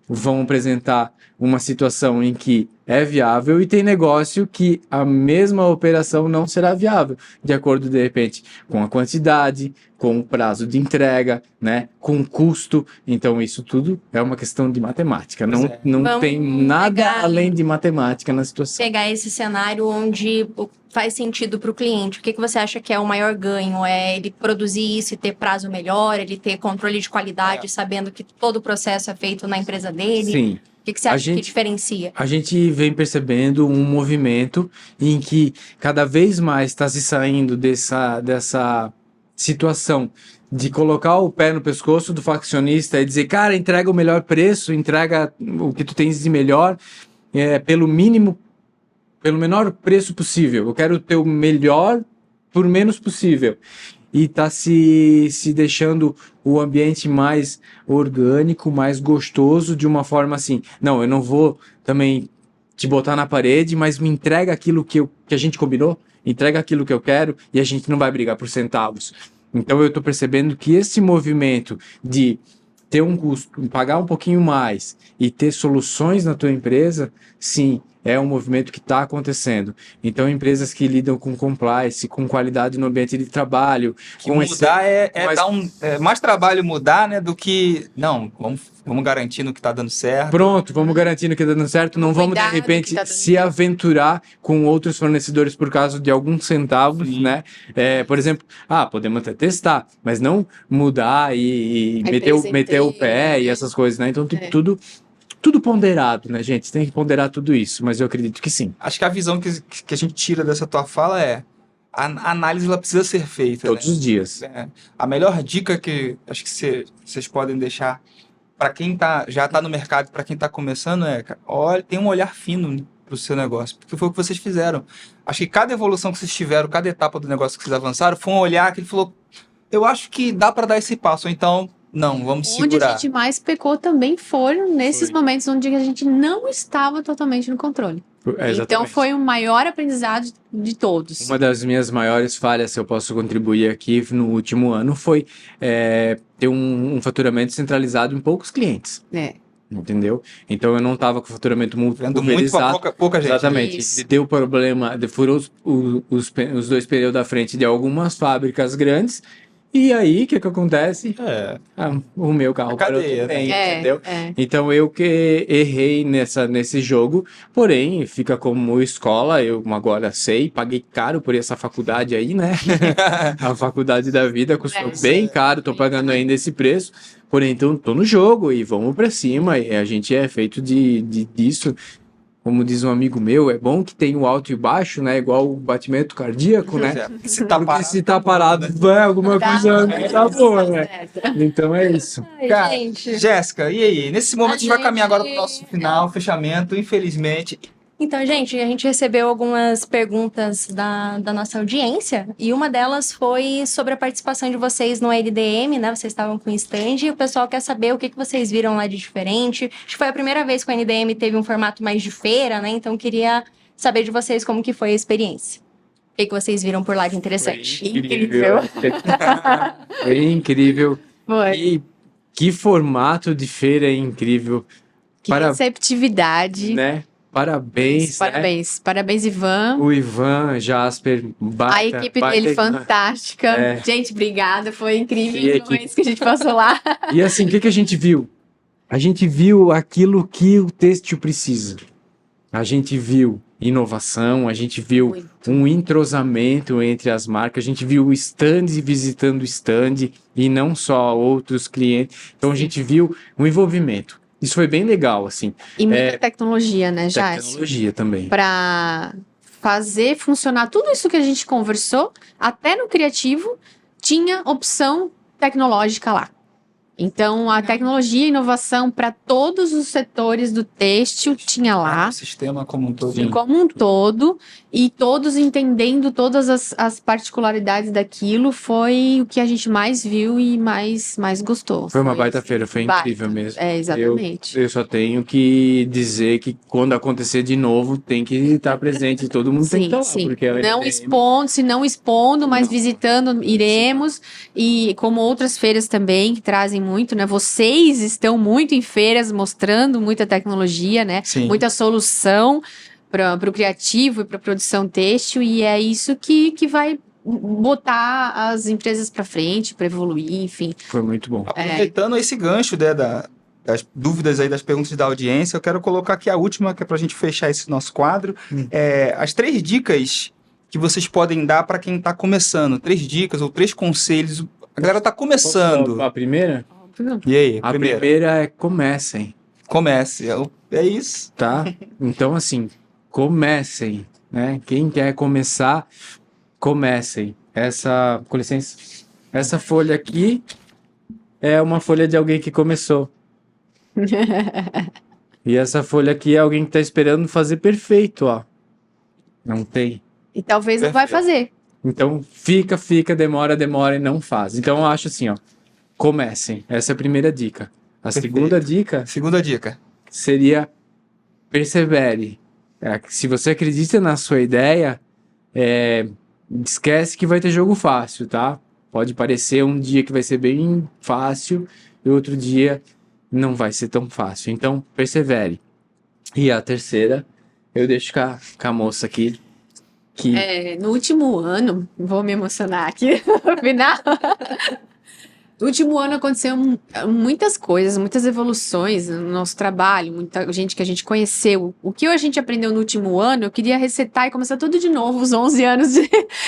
vão apresentar uma situação em que é viável e tem negócio que a mesma operação não será viável, de acordo, de repente, com a quantidade, com o prazo de entrega, né, com o custo. Então, isso tudo é uma questão de matemática. Não, Pois é. não Vamos tem nada pegar- além de matemática na situação. Pegar esse cenário onde faz sentido para o cliente. O que você acha que é o maior ganho? É ele produzir isso e ter prazo melhor, ele ter controle de qualidade, sabendo que todo o processo é feito na empresa dele? Sim. O que você A acha que gente- diferencia? A gente vem percebendo um movimento em que cada vez mais está se saindo dessa situação de colocar o pé no pescoço do faccionista e dizer, cara, entrega o melhor preço, entrega o que tu tens de melhor, pelo menor preço possível. Eu quero ter o melhor por menos possível. E tá se deixando o ambiente mais orgânico, mais gostoso, de uma forma assim, não, eu não vou também te botar na parede, mas me entrega aquilo que a gente combinou, entrega aquilo que eu quero e a gente não vai brigar por centavos. Então eu tô percebendo que esse movimento de ter um custo, pagar um pouquinho mais e ter soluções na tua empresa, sim, é um movimento que está acontecendo. Então, empresas que lidam com compliance, com qualidade no ambiente de trabalho, Que com mudar mas- dar mais trabalho mudar, né, do que... Não, vamos garantir no que tá dando certo. Pronto, vamos garantindo que está dando certo, não vamos de Cuidado repente que tá dando se certo. aventurar com outros fornecedores por causa de alguns centavos, Sim. né? Por exemplo, podemos até testar, mas não mudar e Representei, meter o pé né? e essas coisas, né? Então, É. tudo ponderado, né, gente? Tem que ponderar tudo isso, mas eu acredito que sim. Acho que a visão que a gente tira dessa tua fala é a análise ela precisa ser feita, Todos né? os dias. A melhor dica que acho que vocês podem deixar para quem já tá no mercado, para quem tá começando cara, olha, tem um olhar fino pro seu negócio, porque foi o que vocês fizeram. Acho que cada evolução que vocês tiveram, cada etapa do negócio que vocês avançaram, foi um olhar que ele falou, eu acho que dá para dar esse passo, ou então, não, vamos Onde a segurar. gente mais pecou também foram nesses Foi. momentos onde a gente não estava totalmente no controle. Então Exatamente. foi o maior aprendizado de todos. Uma das minhas maiores falhas, se eu posso contribuir aqui no último ano, foi ter um faturamento centralizado em poucos clientes, É. entendeu? Então eu não estava com faturamento muito Vendo muito para pulverizado. pouca gente. Exatamente. Isso. Deu problema, furou os dois pneus da frente de algumas fábricas grandes. E aí, o que acontece? O meu carro A parou cadeia, também, né? entendeu? É. Então eu que errei nesse jogo, porém fica como escola, eu agora sei, paguei caro por essa faculdade aí, né? A faculdade da vida custou bem caro, tô pagando ainda esse preço, porém então tô no jogo e vamos pra cima, e a gente é feito disso. Como diz um amigo meu, é bom que tem o alto e o baixo, né? Igual o batimento cardíaco, né? Porque se tá Porque parado, se tá parado, vai alguma coisa não tá boa, né? certo. Então é isso. Ai, Cara, gente. Jéssica, e aí? Nesse momento a gente vai gente- caminhar agora pro nosso final, fechamento, infelizmente. Então, gente, a gente recebeu algumas perguntas da nossa audiência e uma delas foi sobre a participação de vocês no LDM, né? Vocês estavam com stand e o pessoal quer saber o que vocês viram lá de diferente. Acho que foi a primeira vez que o LDM teve um formato mais de feira, né? Então, queria saber de vocês como que foi a experiência. O que vocês viram por lá de interessante? Incrível. Foi incrível. Foi. E que formato de feira incrível, Que Para- receptividade. né? Parabéns, né? Parabéns. Parabéns, Ivan. O Ivan, Jasper, A equipe dele fantástica. É. Gente, obrigada. Foi E a incrível os equipe- momentos que a gente passou lá. E assim, o que a gente viu? A gente viu aquilo que o têxtil precisa. A gente viu inovação, a gente viu Muito. um entrosamento entre as marcas, a gente viu stands e visitando stand e não só outros clientes. Então a gente viu um envolvimento. Isso foi bem legal, assim. E muita tecnologia, né, Jás? Tecnologia também. Para fazer funcionar tudo isso que a gente conversou, até no criativo, tinha opção tecnológica lá. Então, a tecnologia e inovação para todos os setores do têxtil tinha lá. O sistema como um todo. Sim. Como um todo, e todos entendendo todas as particularidades daquilo, foi o que a gente mais viu e mais gostou. Foi uma baita assim, feira, foi baita. incrível mesmo. É, exatamente. Eu só tenho que dizer que quando acontecer de novo, tem que estar presente, todo mundo tem que Sim, estar lá, sim. porque ela Não expondo, se não expondo, mas Não. visitando, iremos. E como outras feiras também, que trazem muito, né? Vocês estão muito em feiras, mostrando muita tecnologia, né? Sim. Muita solução para o criativo e para a produção têxtil, e é isso que vai botar as empresas para frente, para evoluir, enfim. foi muito bom. Aproveitando esse gancho, né, das dúvidas aí, das perguntas da audiência, eu quero colocar aqui a última, que é pra gente fechar esse nosso quadro. As 3 dicas que vocês podem dar para quem tá começando. 3 dicas ou 3 conselhos. A galera tá começando. A primeira? E aí, A primeira é comecem, Comece. É isso. tá? Então, assim, comecem, né? Quem quer começar, comecem. Com licença, essa folha aqui é uma folha de alguém que começou. E essa folha aqui é alguém que tá esperando fazer perfeito, ó. Não tem. E talvez não vai Perfeito. fazer. Então, fica, demora e não faz. Então, eu acho assim, ó. Comecem. Essa é a primeira dica. A Perfeito. segunda dica Segunda dica. seria persevere. Se você acredita na sua ideia, esquece que vai ter jogo fácil, tá? Pode parecer um dia que vai ser bem fácil e outro dia não vai ser tão fácil. Então, persevere. E a terceira, eu deixo com a moça aqui, que No último ano, vou me emocionar aqui no final. No último ano aconteceu muitas coisas, muitas evoluções no nosso trabalho, muita gente que a gente conheceu. O que a gente aprendeu no último ano, eu queria resetar e começar tudo de novo, os 11 anos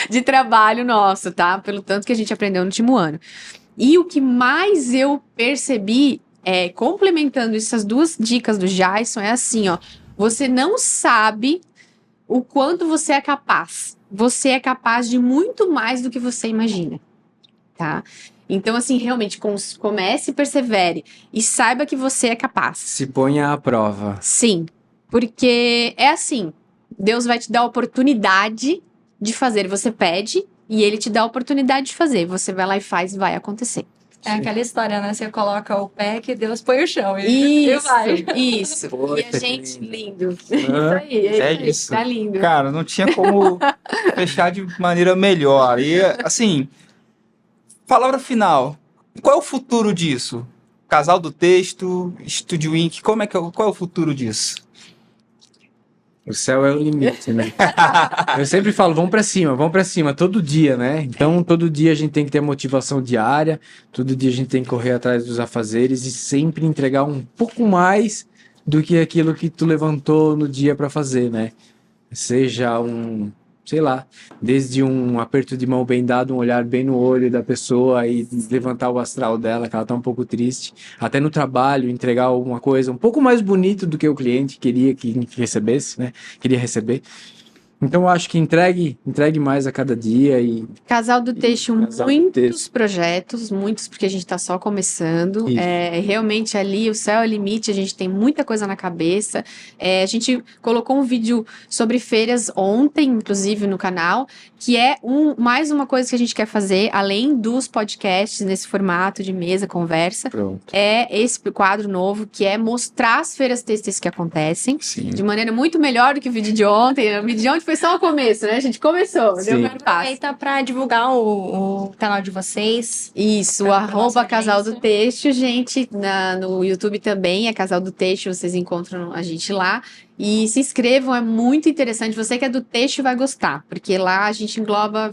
de trabalho nosso, tá? Pelo tanto que a gente aprendeu no último ano. E o que mais eu percebi, complementando essas 2 dicas do Jason, é assim, ó. Você não sabe o quanto você é capaz. Você é capaz de muito mais do que você imagina, tá? Então, assim, realmente, comece e persevere. E saiba que você é capaz. se ponha à prova. Sim, porque é assim, Deus vai te dar a oportunidade de fazer. Você pede e Ele te dá a oportunidade de fazer. Você vai lá e faz e vai acontecer. É aquela história, né? Você coloca o pé que Deus põe o chão. E Isso, vai. isso. Poxa, E a que gente, lindo. lindo. Isso aí, É aí, isso. tá lindo. Cara, não tinha como fechar de maneira melhor. E, assim, palavra final. Qual é o futuro disso? Casal do Texto, Estúdio Inc. Qual é o futuro disso? O céu é o limite, né? Eu sempre falo, vamos pra cima, todo dia, né? Então, todo dia a gente tem que ter motivação diária, todo dia a gente tem que correr atrás dos afazeres e sempre entregar um pouco mais do que aquilo que tu levantou no dia pra fazer, né? Seja sei lá, desde um aperto de mão bem dado, um olhar bem no olho da pessoa e levantar o astral dela, que ela tá um pouco triste, até no trabalho, entregar alguma coisa um pouco mais bonito do que o cliente queria que recebesse, né? Queria receber. Então, eu acho que entregue mais a cada dia e Casal do Teixo, Casal do muitos Teixo. projetos, muitos, porque a gente tá só começando. Isso. Realmente ali, o céu é o limite, a gente tem muita coisa na cabeça. A gente colocou um vídeo sobre feiras ontem, inclusive, no canal, que é mais uma coisa que a gente quer fazer, além dos podcasts nesse formato de mesa, conversa. pronto. É esse quadro novo, que é mostrar as feiras têxteis que acontecem. Sim. De maneira muito melhor do que o vídeo de ontem. O vídeo de ontem foi só o começo, né? A gente começou, deu o Sim. primeiro passo. Aproveita para divulgar o canal de vocês. Isso, Pra nossa @ Casal do audiência. Texto, gente, no YouTube também, é Casal do Texto, vocês encontram a gente lá. E se inscrevam, é muito interessante. Você que é do texto vai gostar, porque lá a gente engloba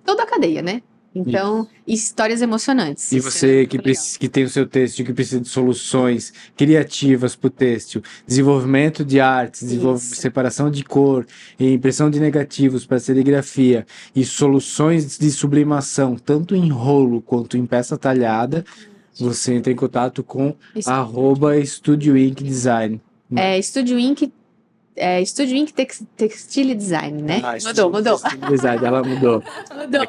toda a cadeia, né? Então, histórias emocionantes. E Isso você é que, muito legal. que tem o seu têxtil, que precisa de soluções criativas para o têxtil, desenvolvimento de artes, Isso. separação de cor, e impressão de negativos para serigrafia e soluções de sublimação, tanto em rolo quanto em peça talhada, você entra em contato com Isso. @Estúdio Inc Design. Estúdio Inc. Estúdio Ink Textile Design, né? Ah, Mudou. Design, ela mudou. Mudou.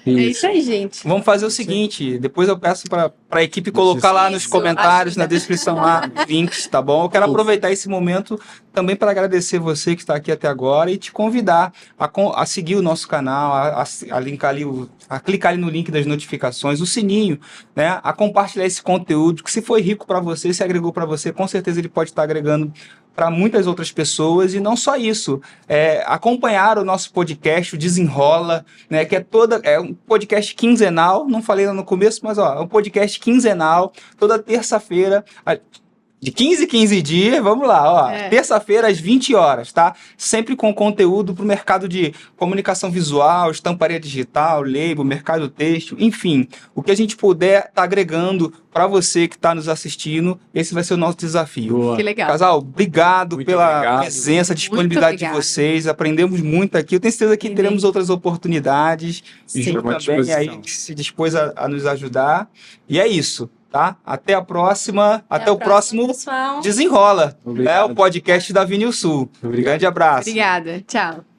É isso aí, gente. Vamos fazer o seguinte, depois eu peço para a equipe colocar lá nos Isso, comentários, ajuda. na descrição lá, links, tá bom? Eu quero aproveitar esse momento também para agradecer você que está aqui até agora e te convidar a seguir o nosso canal, a linkar ali, a clicar ali no link das notificações, o sininho, né? A compartilhar esse conteúdo, que se foi rico para você, se agregou para você, com certeza ele pode estar agregando para muitas outras pessoas, e não só isso, acompanhar o nosso podcast, o Desenrola, né, que é um podcast quinzenal, não falei lá no começo, mas é um podcast quinzenal, toda terça-feira, de 15 em 15 dias, vamos lá, terça-feira às 20 horas, tá? Sempre com conteúdo para o mercado de comunicação visual, estamparia digital, label, mercado têxtil, enfim, o que a gente puder tá agregando para você que está nos assistindo, esse vai ser o nosso desafio. Boa. Que legal. Casal, obrigado Muito pela obrigado. presença, Muito disponibilidade de obrigada. vocês, aprendemos muito aqui, eu tenho certeza que Sim. teremos outras oportunidades, Sim. Ju Estamos à também disposição. aí que se dispôs a nos ajudar, e é isso, tá? Até a próxima, até a o próximo pessoal. Desenrola, Obrigado. o podcast da Vinil Sul. Obrigado. Grande abraço. Obrigada. Tchau.